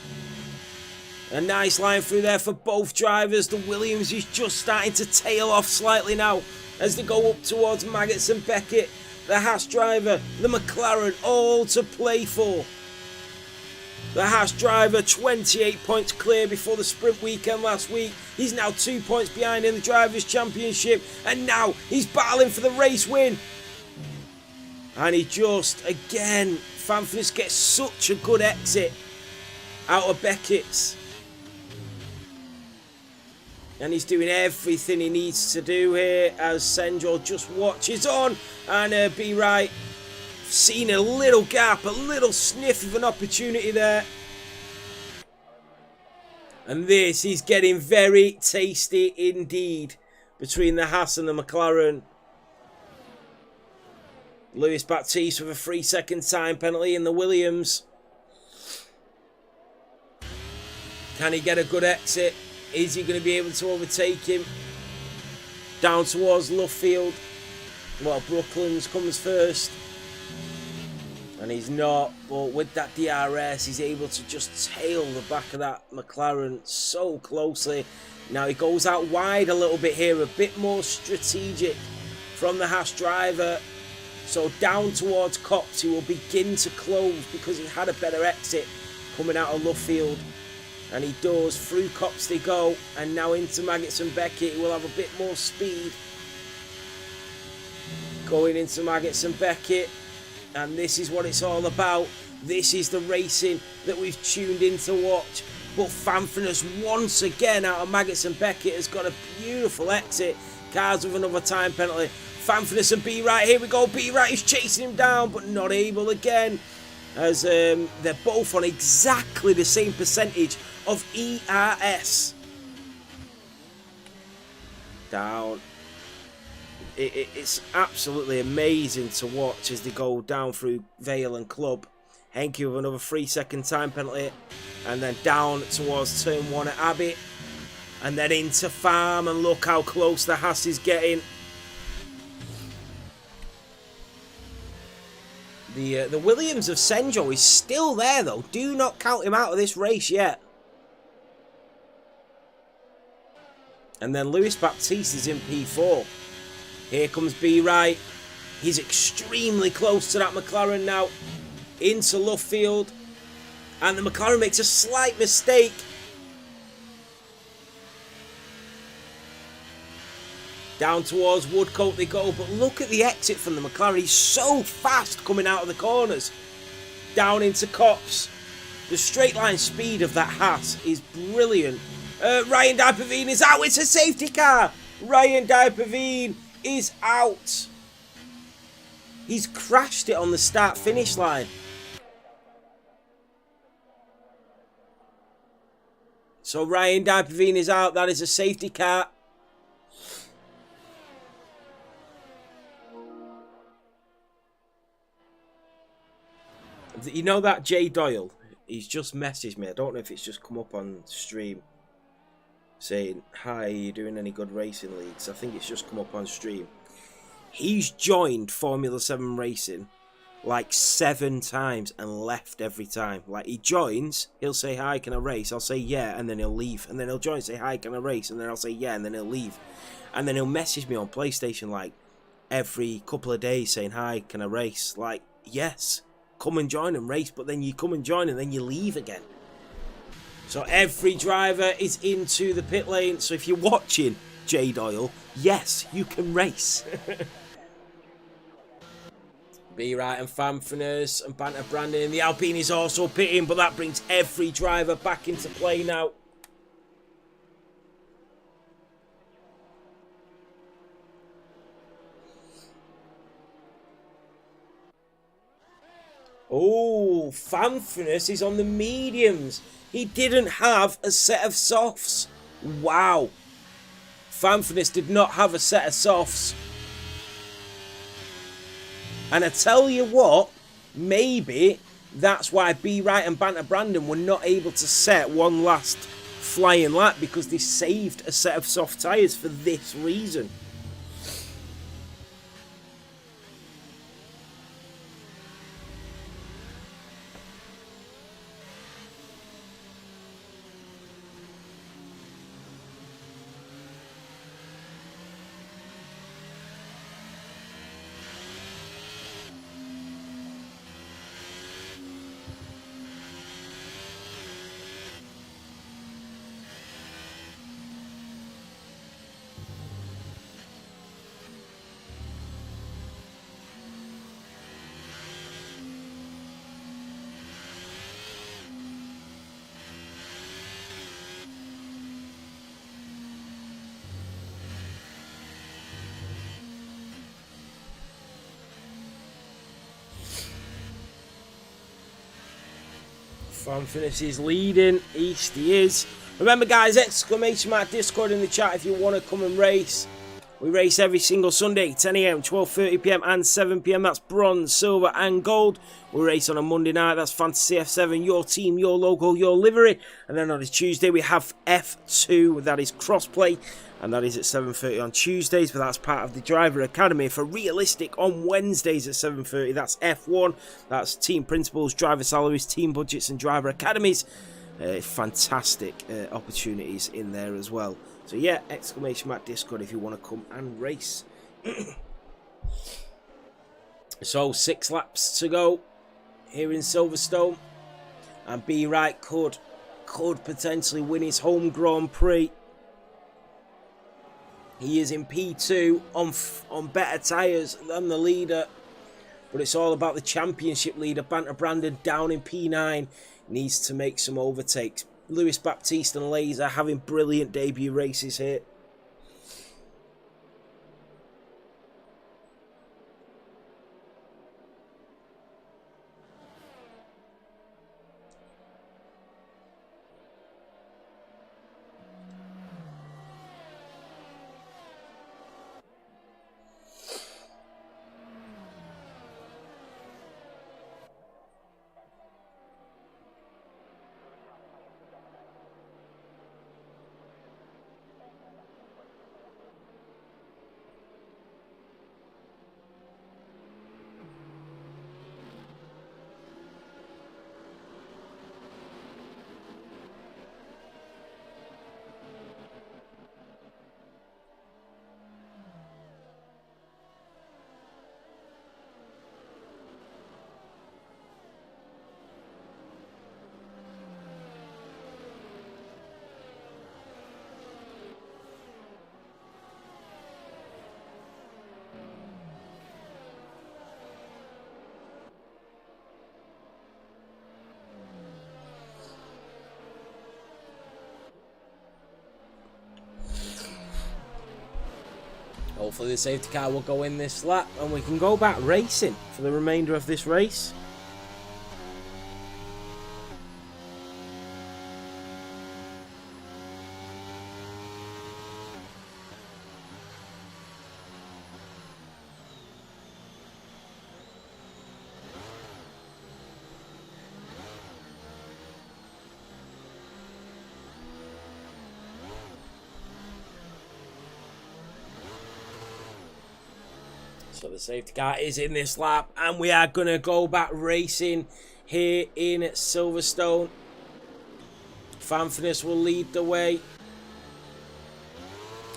[SPEAKER 1] A nice line through there for both drivers. The Williams is just starting to tail off slightly now as they go up towards Maggots and Beckett. The Haas driver, the McLaren, all to play for. The Haas driver, 28 points clear before the sprint weekend last week. He's now 2 points behind in the Drivers' Championship. And now he's battling for the race win. And he just, again, Fanfulness gets such a good exit out of Beckett's. And he's doing everything he needs to do here as Senjol just watches on. And Be Right, seen a little gap, a little sniff of an opportunity there. And this is getting very tasty indeed between the Haas and the McLaren. Lewis Baptiste with a 3-second time penalty in the Williams. Can he get a good exit? Is he going to be able to overtake him? Down towards Luffield. Well, Brooklands comes first. And he's not, but with that DRS, he's able to just tail the back of that McLaren so closely. Now he goes out wide a little bit here, a bit more strategic from the Haas driver. So down towards Cops, he will begin to close because he had a better exit coming out of Luffield. And he does, through Cops they go, and now into Maggots and Beckett. He will have a bit more speed. Going into Maggots and Beckett. And this is what it's all about. This is the racing that we've tuned in to watch. But Fanfulness once again out of Maggots and Beckett has got a beautiful exit. Cars with another time penalty. Fanfulness and Be Right, here we go. Be Right is chasing him down, but not able again. As they're both on exactly the same percentage of ERS. Down. It's absolutely amazing to watch as they go down through Vale and Club. Henke with another 3-second time penalty. And then down towards turn 1 at Abbey. And then into Farm, and look how close the Haas is getting. The Williams of Senjo is still there though. Do not count him out of this race yet. And then Lewis Baptiste is in P4. Here comes Be Right. He's extremely close to that McLaren now. Into Luffield. And the McLaren makes a slight mistake. Down towards Woodcote they go, but look at the exit from the McLaren. He's so fast coming out of the corners. Down into Cops. The straight line speed of that Haas is brilliant. Ryan Dijperveen is out. It's a safety car. Ryan Dijperveen is out. He's crashed it on the start-finish line. So Ryan Dijperveen is out. That is a safety car. You know that Jay Doyle? He's just messaged me. I don't know if it's just come up on stream. Saying, hi, are you doing any good racing leagues? I think it's just come up on stream. He's joined Formula 7 Racing like 7 times and left every time. Like, he joins, he'll say, hi, can I race? I'll say, yeah, and then he'll leave. And then he'll join and say, hi, can I race? And then I'll say, yeah, and then he'll leave. And then he'll message me on PlayStation like every couple of days saying, hi, can I race? Like, yes. Come and join and race, but then you come and join and then you leave again. So every driver is into the pit lane. So if you're watching Jay Doyle, yes, you can race. Be Right and Fanfulness and Banter Brandon. The Alpine is also pitting, but that brings every driver back into play now. Oh, Fanfulness is on the mediums. He didn't have a set of softs. Wow. Fanfulness did not have a set of softs. And I tell you what, maybe that's why Be Right and Banter Brandon were not able to set one last flying lap, because they saved a set of soft tyres for this reason. Fanfinish is leading. East he is. Remember, guys, exclamation mark Discord in the chat if you want to come and race. We race every single Sunday, 10 AM, 12:30 PM and 7 PM. That's bronze, silver and gold. We race on a Monday night. That's Fantasy F7, your team, your logo, your livery. And then on a Tuesday, we have F2. That is crossplay. And that is at 7:30 on Tuesdays. But that's part of the Driver Academy. For Realistic on Wednesdays at 7:30. That's F1. That's team principles, driver salaries, team budgets and driver academies. Fantastic opportunities in there as well. So yeah, exclamation mark Discord if you want to come and race. So 6 laps to go here in Silverstone, and Be Right could potentially win his home Grand Prix. He is in P2 on better tyres than the leader, but it's all about the championship leader. Banter Brandon down in P9 needs to make some overtakes. Lewis Baptiste and Laser having brilliant debut races here. Hopefully the safety car will go in this lap and we can go back racing for the remainder of this race. So the safety car is in this lap and we are going to go back racing here in Silverstone. Fanfinish will lead the way.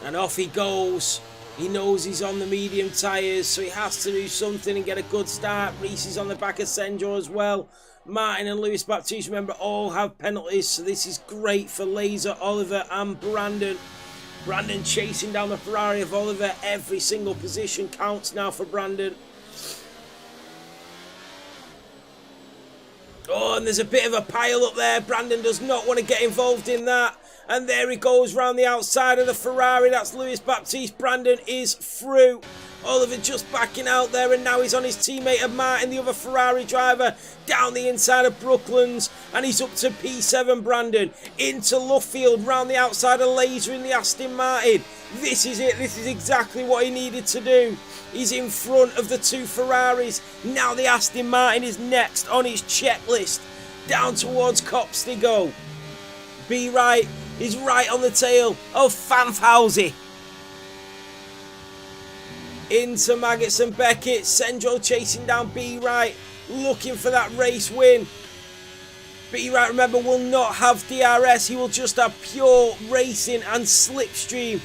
[SPEAKER 1] And off he goes. He knows he's on the medium tyres, so he has to do something and get a good start. Reese is on the back of Senjo as well. Martin and Lewis Baptiste, remember, all have penalties, so this is great for Laser, Oliver and Brandon. Brandon chasing down the Ferrari of Oliver. Every single position counts now for Brandon. Oh, and there's a bit of a pile up there. Brandon does not want to get involved in that. And there he goes round the outside of the Ferrari. That's Lewis Baptiste. Brandon is through. Oliver just backing out there, and now he's on his teammate of Martin, the other Ferrari driver, down the inside of Brooklands, and he's up to P7. Brandon into Luffield, round the outside of Laser in the Aston Martin. This is it. This is exactly what he needed to do. He's in front of the 2 Ferraris. Now the Aston Martin is next on his checklist. Down towards Cops they go. Be Right is right on the tail of Fanfhauser. Into Maggots and Beckett. Senjo chasing down Be Right, looking for that race win. Be Right, remember, will not have DRS. He will just have pure racing and slipstream.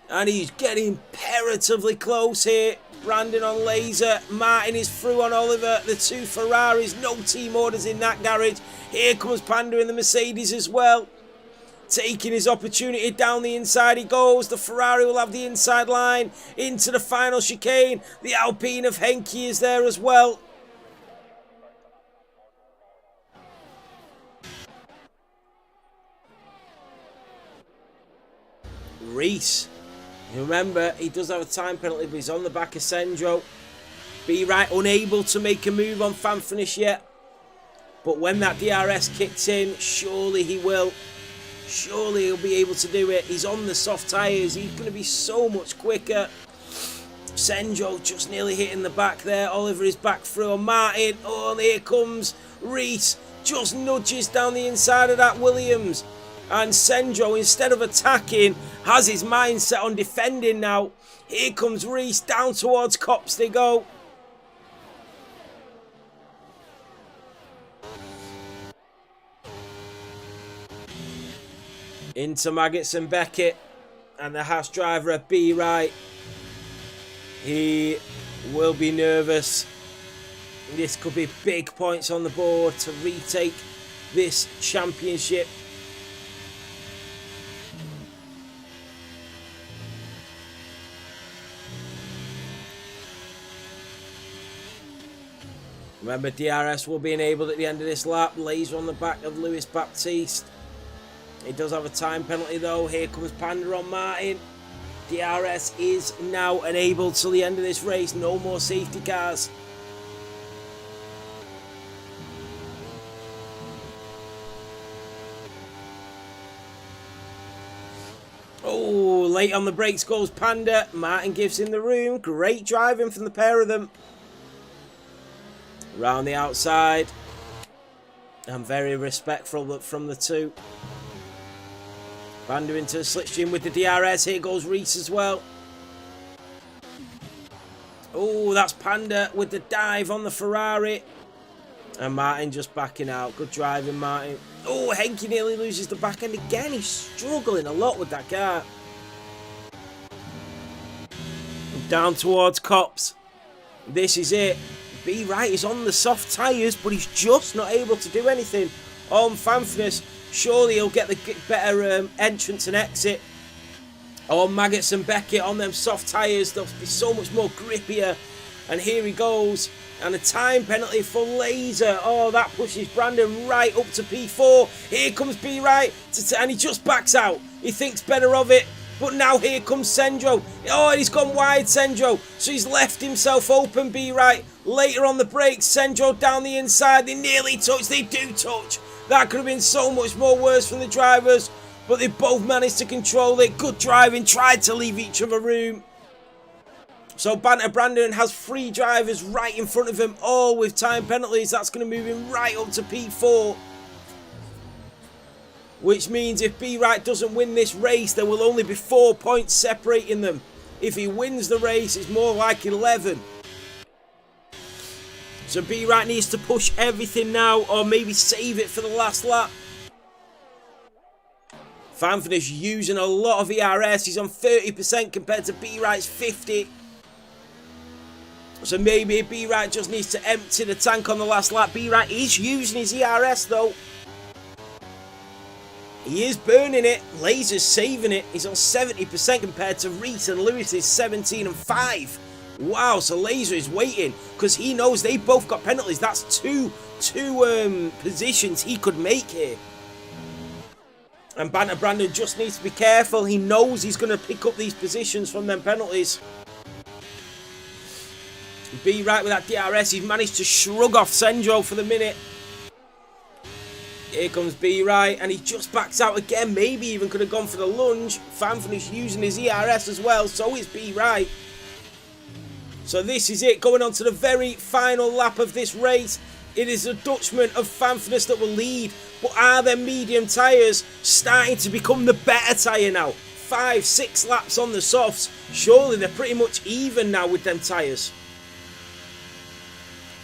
[SPEAKER 1] And he's getting imperatively close here. Brandon on Laser. Martin is through on Oliver. The 2 Ferraris. No team orders in that garage. Here comes Panda in the Mercedes as well. Taking his opportunity, down the inside he goes. The Ferrari will have the inside line into the final chicane. The Alpine of Henke is there as well. Reese, remember, he does have a time penalty, but he's on the back of Senjo. Be Right unable to make a move on Fanfinish yet. But when that DRS kicks in, surely he will. Surely he'll be able to do it. He's on the soft tyres. He's going to be so much quicker. Senjo just nearly hitting the back there. Oliver is back through on Martin. Oh, and here comes Reese. Just nudges down the inside of that Williams. And Senjo, instead of attacking, has his mind set on defending now. Here comes Reese. Down towards Copse they go. Into Maggots and Beckett. And the Haas driver at B right. He will be nervous. This could be big points on the board to retake this championship. Remember, DRS will be enabled at the end of this lap. Laser on the back of Lewis Baptiste. He does have a time penalty though. Here comes Panda on Martin. DRS is now enabled till the end of this race. No more safety cars. Oh, late on the brakes goes Panda. Martin gives him the room. Great driving from the pair of them. Round the outside. And very respectful from the two. Panda into the slipstream with the DRS. Here goes Reese as well. Oh, that's Panda with the dive on the Ferrari. And Martin just backing out. Good driving, Martin. Oh, Henke nearly loses the back end again. He's struggling a lot with that car. Down towards Copse. This is it. B right is on the soft tyres, but he's just not able to do anything. On Fanfness. Surely he'll get the better entrance and exit. Oh, Maggots and Beckett on them soft tyres. They'll be so much more grippier. And here he goes. And a time penalty for Laser. Oh, that pushes Brandon right up to P4. Here comes B right. And he just backs out. He thinks better of it. But now here comes Senjo. Oh, and he's gone wide, Senjo. So he's left himself open, B right. Later on the brakes, Senjo down the inside. They nearly touch. They do touch. That could have been so much more worse from the drivers. But they both managed to control it. Good driving. Tried to leave each other room. So Banter Brandon has 3 drivers right in front of him. All with time penalties. That's going to move him right up to P4. Which means if B Right doesn't win this race, there will only be 4 points separating them. If he wins the race, it's more like 11. So B Right needs to push everything now, or maybe save it for the last lap. Fanfinish using a lot of ERS. He's on 30% compared to B Right's 50%. So maybe B Right just needs to empty the tank on the last lap. B Right is using his ERS though. He is burning it. Laser's saving it. He's on 70% compared to Reese and Lewis is 17 and 5. Wow, so Laser is waiting because he knows they both got penalties. That's two positions he could make here. And Banter Brandon just needs to be careful. He knows he's going to pick up these positions from them penalties. B Right with that DRS. He's managed to shrug off Senjo for the minute. Here comes B Right, and he just backs out again. Maybe even could have gone for the lunge. Fanfinish using his ERS as well, so is B Right. So this is it, going on to the very final lap of this race. It is the Dutchman of Fanfinish that will lead. But are their medium tyres starting to become the better tyre now? 5-6 laps on the softs. Surely they're pretty much even now with them tyres.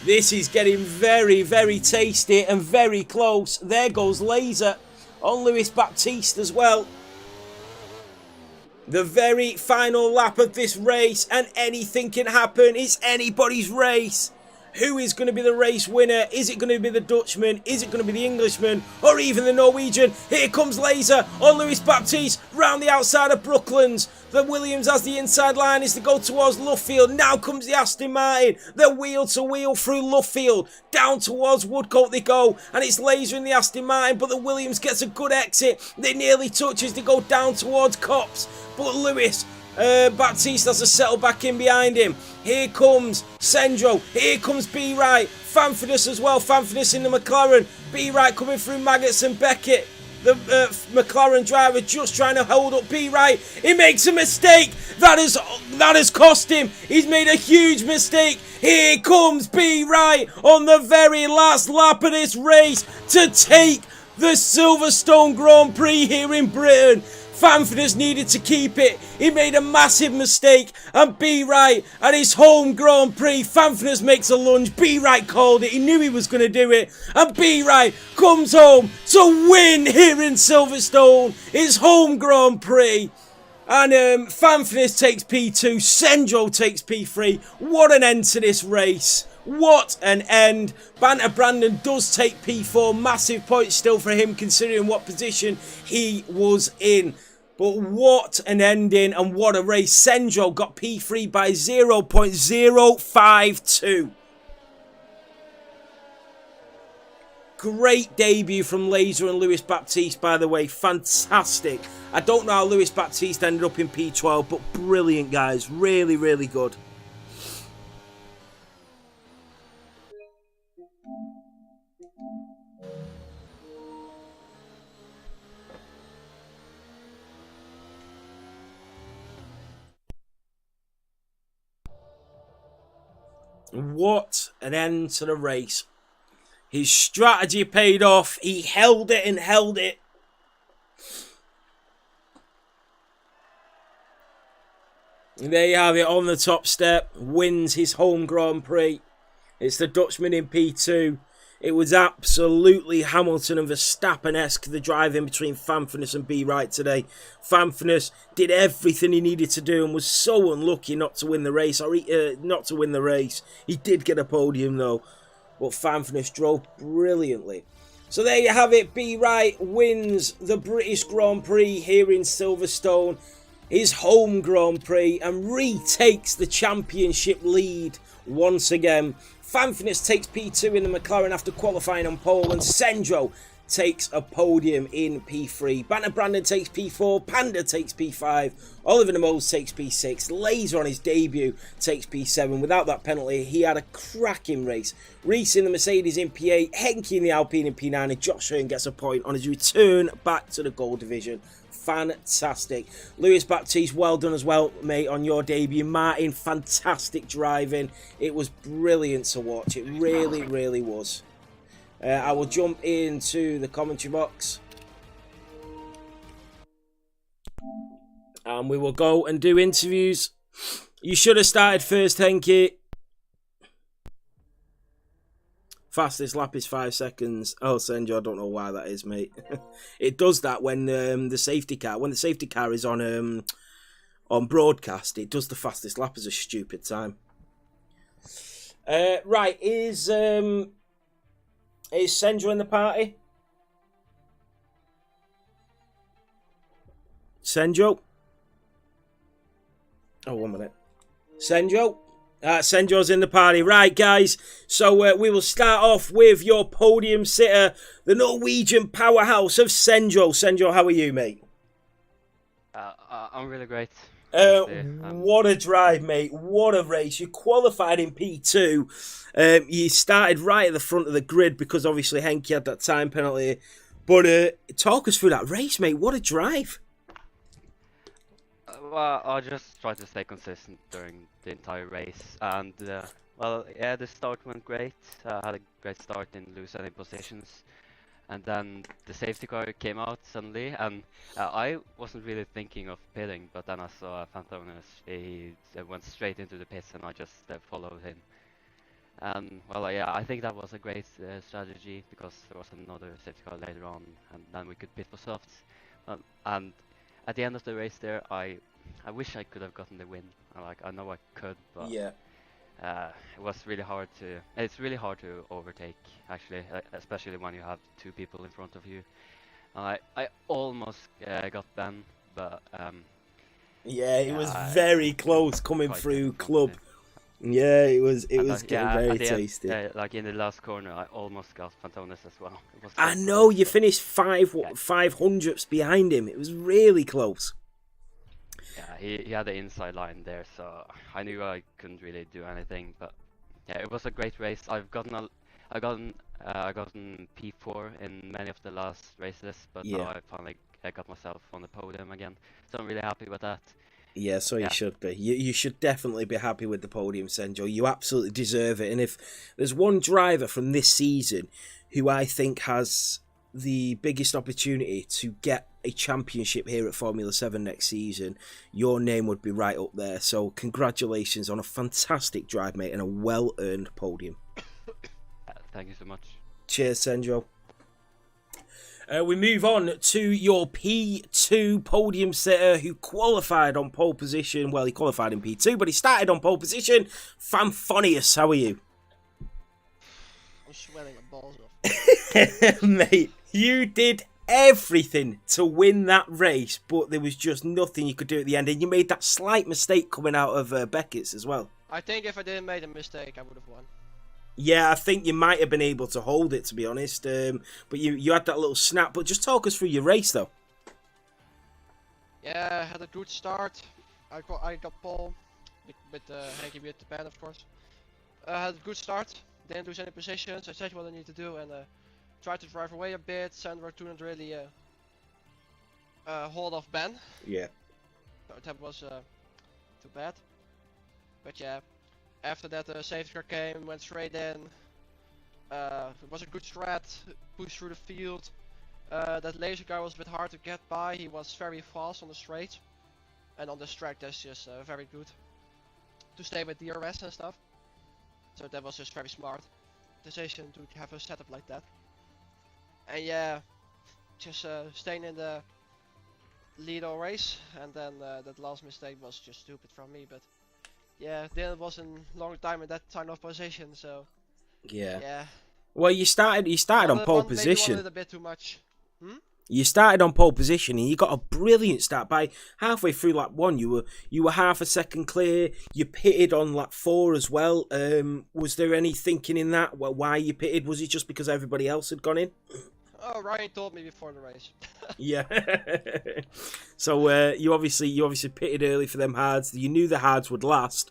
[SPEAKER 1] This is getting very, very tasty and very close. There goes Laser on Lewis Baptiste as well. The very final lap of this race, and anything can happen. It's anybody's race. Who is going to be the race winner? Is it going to be the Dutchman? Is it going to be the Englishman? Or even the Norwegian? Here comes Laser on Lewis Baptiste round the outside of Brooklands. The Williams has the inside line is to go towards Luffield. Now comes the Aston Martin. They're wheel to wheel through Luffield. Down towards Woodcote they go. And it's Laser in the Aston Martin. But the Williams gets a good exit. They nearly touch as they go down towards Copse. But Lewis Baptiste has to settle back in behind him. Here comes Sendro. Here comes B. Wright. Fanfidus as well. Fanfidus in the McLaren. B. Wright coming through Maggots and Beckett. The McLaren driver just trying to hold up B. Wright. He makes a mistake. That has cost him. He's made a huge mistake. Here comes B. Wright on the very last lap of this race to take the Silverstone Grand Prix here in Britain. Fanfidus needed to keep it. He made a massive mistake. And B. Wright at his home Grand Prix. Fanfidus makes a lunge. B. Wright called it. He knew he was going to do it. And B. Wright comes home to win here in Silverstone. His home Grand Prix. And Fanfidus takes P2. Sendro takes P3. What an end to this race. What an end. Banter Brandon does take P4. Massive points still for him considering what position he was in. But what an ending and what a race. Sendro got P3 by 0.052. Great debut from Laser and Lewis Baptiste, by the way. Fantastic. I don't know how Lewis Baptiste ended up in P12, but brilliant, guys. Really, really good. What an end to the race. His strategy paid off. He held it and held it. And there you have it on the top step. Wins his home Grand Prix. It's the Dutchman in P2. It was absolutely Hamilton and Verstappen-esque, the drive in between Fanfidus and B. Wright today. Fanfidus did everything he needed to do and was so unlucky not to win the race. He did get a podium though, but Fanfidus drove brilliantly. So there you have it. B. Wright wins the British Grand Prix here in Silverstone, his home Grand Prix, and retakes the championship lead once again. Fanfidus takes P2 in the McLaren after qualifying on pole, and Sendro takes a podium in P3. Banner Brandon takes P4, Panda takes P5, Oliver Nemoes takes P6, Laser on his debut takes P7. Without that penalty, he had a cracking race. Reese in the Mercedes in P8, Henke in the Alpine in P9, and Josh Hearn gets a point on his return back to the gold division. Fantastic. Lewis Baptiste, well done as well, mate, on your debut. Martin, fantastic driving. It was brilliant to watch. It really, really was. I will jump into the commentary box. And we will go and do interviews. You should have started first, Henke. Fastest lap is 5 seconds. Oh, Senjo, I don't know why that is, mate. It does that when the safety car is on broadcast. It does the fastest lap as a stupid time. Right, is Senjo in the party? Senjo? Oh, 1 minute. Senjo? Senjo's in the party. Right, guys. So we will start off with your podium sitter, the Norwegian powerhouse of Senjo. Senjo, how are you, mate?
[SPEAKER 2] I'm really great.
[SPEAKER 1] What a drive, mate. What a race. You qualified in P2. You started right at the front of the grid because obviously Henke had that time penalty. But talk us through that race, mate. What a drive.
[SPEAKER 2] Well, I just tried to stay consistent during the entire race, and well, yeah, the start went great. I had a great start, didn't lose any positions, and then the safety car came out suddenly, and I wasn't really thinking of pitting, but then I saw Fantonis. He went straight into the pits, and I just followed him. And well, yeah, I think that was a great strategy because there was another safety car later on, and then we could pit for softs. And at the end of the race there, I wish I could have gotten the win. I know I could, but
[SPEAKER 1] yeah,
[SPEAKER 2] it was really hard to. It's really hard to overtake, actually, especially when you have two people in front of you. I almost got Ben, but
[SPEAKER 1] yeah, it was very close coming through Club. Yeah, it was getting very tasty.
[SPEAKER 2] Like in the last corner, I almost got Fantonis as well.
[SPEAKER 1] I know, you finished 500ths behind him. It was really close.
[SPEAKER 2] Yeah, he had the inside line there, so I knew I couldn't really do anything. But yeah, it was a great race. I gotten P4 in many of the last races, but now
[SPEAKER 1] Yeah.
[SPEAKER 2] I finally got myself on the podium again. So I'm really happy with that.
[SPEAKER 1] Yeah, so you
[SPEAKER 2] Yeah.
[SPEAKER 1] should be. You should definitely be happy with the podium, Senjo. You absolutely deserve it. And if there's one driver from this season who I think has the biggest opportunity to get a championship here at Formula 7 next season, your name would be right up there. So congratulations on a fantastic drive, mate, and a well-earned podium.
[SPEAKER 2] Thank you so much.
[SPEAKER 1] Cheers, Senjo. We move on to your P2 podium sitter who qualified on pole position. Well, he qualified in P2, but he started on pole position. Famphonius, how are you?
[SPEAKER 3] I'm sweating my balls off.
[SPEAKER 1] Mate, you did everything to win that race, but there was just nothing you could do at the end, and you made that slight mistake coming out of Beckett's as well.
[SPEAKER 3] I think if I didn't make a mistake, I would have won.
[SPEAKER 1] Yeah, I think you might have been able to hold it, to be honest. But you had that little snap. But just talk us through your race, though.
[SPEAKER 3] Yeah, I had a good start. I got pole with Hanky with the band, of course. I had a good start. Didn't lose any positions. I said what I need to do and tried to drive away a bit. Sandra couldn't really hold off Ben.
[SPEAKER 1] Yeah.
[SPEAKER 3] So that was too bad. But yeah. After that, the safety car came, went straight in. It was a good strat, pushed through the field. That laser guy was a bit hard to get by. He was very fast on the straight, and on this track that's just very good to stay with DRS and stuff. So that was just very smart decision to have a setup like that. And yeah, just staying in the lead all race, and then that last mistake was just stupid from me, but. Yeah, then it was a long time in that kind of position, so
[SPEAKER 1] Yeah.
[SPEAKER 3] yeah.
[SPEAKER 1] Well, you started on pole position.
[SPEAKER 3] Maybe a little bit too much.
[SPEAKER 1] You started on pole position and you got a brilliant start. By halfway through lap 1, you were half a second clear. You pitted on lap 4 as well. Was there any thinking in that? Well, why you pitted? Was it just because everybody else had gone in?
[SPEAKER 3] Oh, Ryan told me before the race.
[SPEAKER 1] Yeah. So you obviously pitted early for them hards. You knew the hards would last.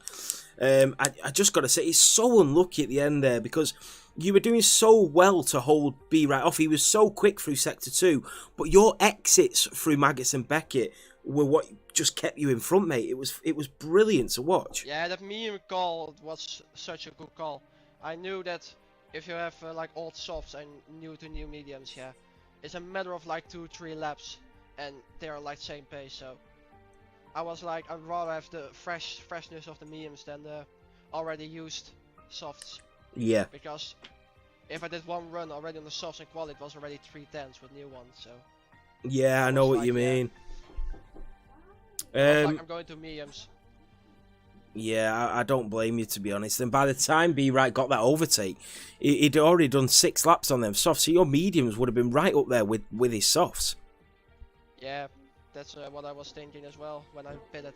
[SPEAKER 1] I just got to say, it's so unlucky at the end there because you were doing so well to hold B right off. He was so quick through sector 2, but your exits through Maggots and Beckett were what just kept you in front, mate. It was brilliant to watch.
[SPEAKER 3] Yeah, that medium call was such a good call. I knew that if you have like old softs and new to new mediums, yeah, it's a matter of like 2-3 laps, and they are like same pace. So I was like, I'd rather have the freshness of the mediums than the already used softs.
[SPEAKER 1] Yeah.
[SPEAKER 3] Because if I did one run already on the softs and quali, it was already 310s with new ones. So
[SPEAKER 1] yeah, I know what you mean.
[SPEAKER 3] Like I'm going to mediums.
[SPEAKER 1] Yeah, I don't blame you, to be honest. And by the time B-Right got that overtake, he'd already done 6 laps on them softs, so your mediums would have been right up there with his softs.
[SPEAKER 3] Yeah, that's what I was thinking as well when I pitted.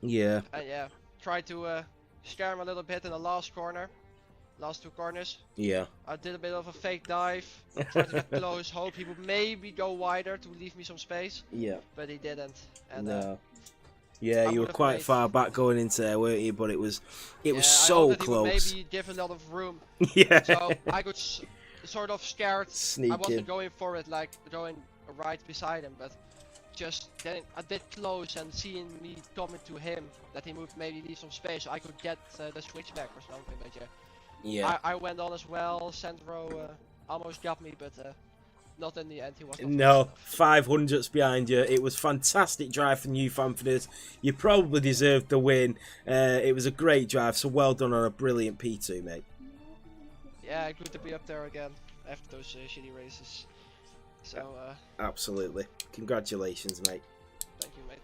[SPEAKER 1] Yeah.
[SPEAKER 3] And yeah, tried to scare him a little bit in the last two corners.
[SPEAKER 1] Yeah.
[SPEAKER 3] I did a bit of a fake dive, tried to get close, hope he would maybe go wider to leave me some space.
[SPEAKER 1] Yeah.
[SPEAKER 3] But he didn't. And
[SPEAKER 1] No. Yeah, you were quite far back going into there, weren't you? But it was so close.
[SPEAKER 3] He would maybe give a lot of room.
[SPEAKER 1] Yeah.
[SPEAKER 3] So I got sort of scared.
[SPEAKER 1] Sneak
[SPEAKER 3] I wasn't
[SPEAKER 1] in.
[SPEAKER 3] going for it, like going right beside him, but just getting a bit close and seeing me coming to him, that he would maybe leave some space so I could get the switchback or something. But
[SPEAKER 1] Yeah.
[SPEAKER 3] I went on as well. Sandro almost got me, but not in the end. He was not
[SPEAKER 1] No, 500s behind you. It was fantastic drive from you, Famforders. You probably deserved the win. It was a great drive, so well done on a brilliant P2, mate.
[SPEAKER 3] Yeah, good to be up there again after those shitty races. So
[SPEAKER 1] Absolutely. Congratulations, mate.
[SPEAKER 3] thank you, mate.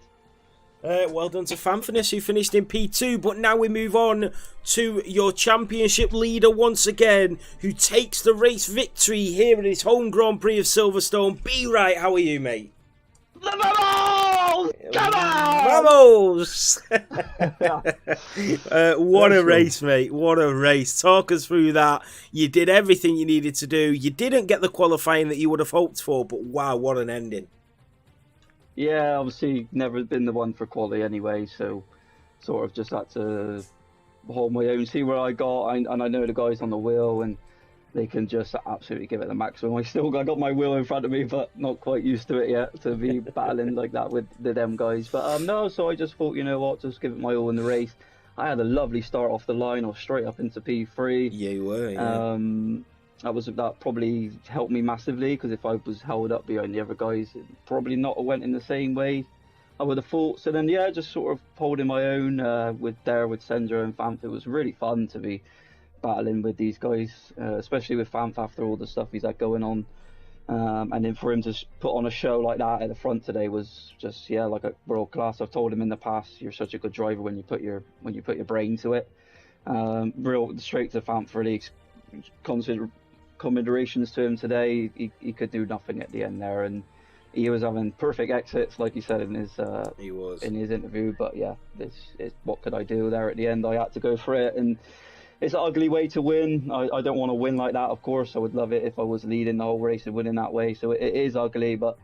[SPEAKER 1] Well done to Famforders, who finished in P2, but now we move on to your championship leader once again, who takes the race victory here at his home Grand Prix of Silverstone. B-Right, how are you, mate?
[SPEAKER 4] Vamos! Come on!
[SPEAKER 1] Vamos! What a race, mate. What a race. Talk us through that. You did everything you needed to do. You didn't get the qualifying that you would have hoped for, but wow, what an ending.
[SPEAKER 5] Yeah, obviously never been the one for quality anyway, so sort of just had to hold my own, see where I got, and I know the guys on the wheel, and they can just absolutely give it the maximum. I got my wheel in front of me, but not quite used to it yet to be battling like that with them guys. But no, so I just thought, you know what, just give it my all in the race. I had a lovely start off the line, or straight up into P3.
[SPEAKER 1] Yeah, you were. Yeah.
[SPEAKER 5] That probably helped me massively, because if I was held up behind the other guys, it probably not went in the same way I would have thought. So then, yeah, just sort of holding my own with Sendra and Fanf. It was really fun to be battling with these guys, especially with Fanf after all the stuff he's had going on. And then for him to put on a show like that at the front today was just, yeah, like a world class. I've told him in the past, you're such a good driver when you put your brain to it. Real straight to Fanf, really. Commendations to him today. He could do nothing at the end there, and he was having perfect exits, like he said in his interview. But yeah, what could I do there at the end? I had to go for it, and it's an ugly way to win. I don't want to win like that, of course. I would love it if I was leading the whole race and winning that way. So it is ugly, but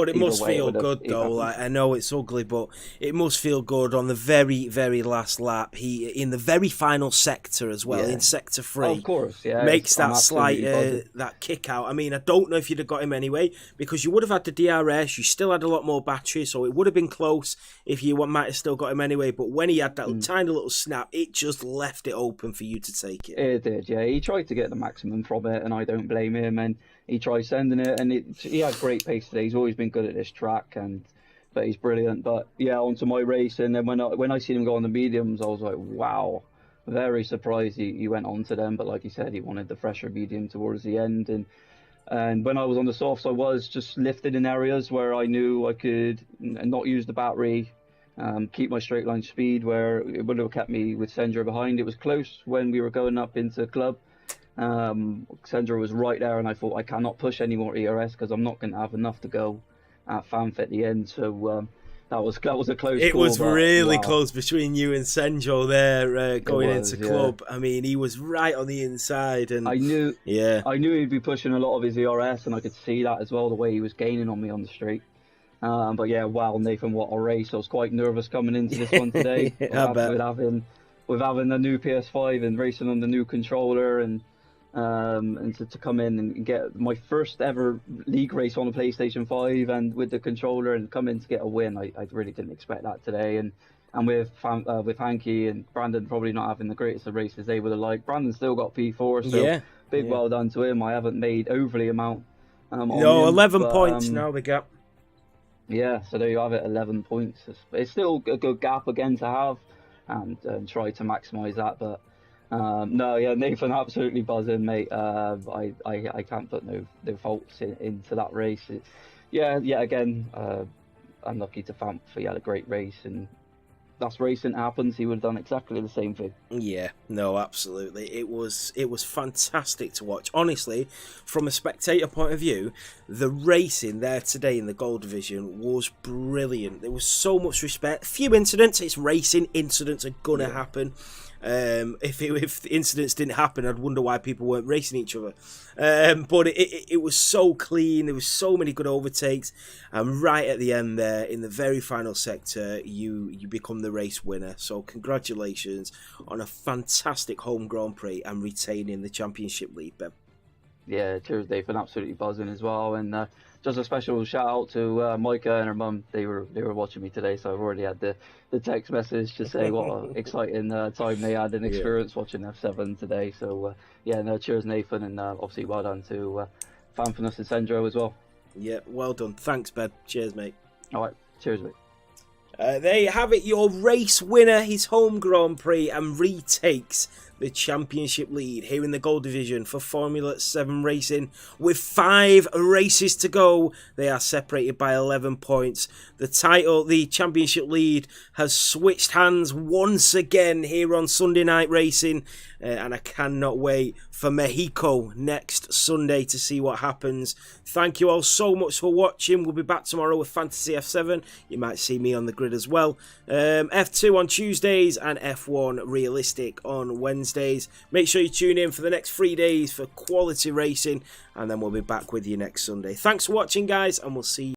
[SPEAKER 1] it must feel good though. Like, I know it's ugly, but it must feel good on the very, very last lap. He in the very final sector as well, in sector 3.
[SPEAKER 5] Of course, yeah.
[SPEAKER 1] Makes that slight that kick out. I mean, I don't know if you'd have got him anyway, because you would have had the DRS. You still had a lot more battery, so it would have been close if you might have still got him anyway. But when he had that tiny little snap, it just left it open for you to take it.
[SPEAKER 5] It did, yeah. He tried to get the maximum from it, and I don't blame him. And he tried sending it, and he had great pace today. He's always been good at this track, but he's brilliant. But yeah, onto my race, and then when I seen him go on the mediums, I was like, wow, very surprised he went on to them. But like you said, he wanted the fresher medium towards the end, and when I was on the softs, I was just lifted in areas where I knew I could not use the battery, keep my straight line speed, where it would have kept me with Sendra behind. It was close when we were going up into club. Sendra was right there, and I thought, I cannot push any more ERS because I'm not going to have enough to go at Fanf at the end. So that was a close
[SPEAKER 1] It
[SPEAKER 5] call,
[SPEAKER 1] was
[SPEAKER 5] but,
[SPEAKER 1] really
[SPEAKER 5] wow.
[SPEAKER 1] close between you and Senjo there going into
[SPEAKER 5] yeah.
[SPEAKER 1] club. I mean, he was right on the inside, and
[SPEAKER 5] I knew he'd be pushing a lot of his ERS, and I could see that as well, the way he was gaining on me on the straight. But yeah, wow, Nathan, what a race. I was quite nervous coming into this one today. with having the new PS5 and racing on the new controller, and to come in and get my first ever league race on the PlayStation 5 and with the controller, and come in to get a win. I really didn't expect that today. And with Hanky and Brandon probably not having the greatest of races they would have liked. Brandon still got P4, so well done to him. I haven't made overly amount.
[SPEAKER 1] No, 11 points now we got.
[SPEAKER 5] Yeah, so there you have it, 11 points. It's still a good gap again to have, and try to maximise that. But no, yeah, Nathan, absolutely buzzing, mate. I can't put no faults into that race. Again, unlucky to Famp. He had a great race, and that's racing happens. He would have done exactly the same thing.
[SPEAKER 1] Yeah, no, absolutely. It was fantastic to watch. Honestly, from a spectator point of view, the racing there today in the Gold Division was brilliant. There was so much respect. Few incidents. It's racing. Incidents are gonna happen. If the incidents didn't happen, I'd wonder why people weren't racing each other. But it was so clean. There was so many good overtakes, and right at the end there, in the very final sector, you become the race winner. So congratulations on a fantastic home Grand Prix and retaining the championship lead, Ben.
[SPEAKER 5] Yeah, cheers, Dave, and absolutely buzzing as well. And just a special shout out to Micah and her mum. They were watching me today, so I've already had the text message to say what an exciting time they had and experience watching F7 today. So cheers, Nathan, and obviously well done to Fanfinus and Sendro as well.
[SPEAKER 1] Yeah, well done. Thanks, Ben. Cheers, mate.
[SPEAKER 5] All right, cheers, mate.
[SPEAKER 1] There you have it, your race winner, his home Grand Prix, and retakes the championship lead here in the Gold Division for Formula 7 Racing. With 5 races to go, they are separated by 11 points. The championship lead, has switched hands once again here on Sunday Night Racing, and I cannot wait for Mexico next Sunday to see what happens. Thank you all so much for watching. We'll be back tomorrow with Fantasy F7. You might see me on the grid as well. F2 on Tuesdays and F1 Realistic on Wednesdays. Make sure you tune in for the next 3 days for quality racing, and then we'll be back with you next Sunday. Thanks for watching, guys, and we'll see you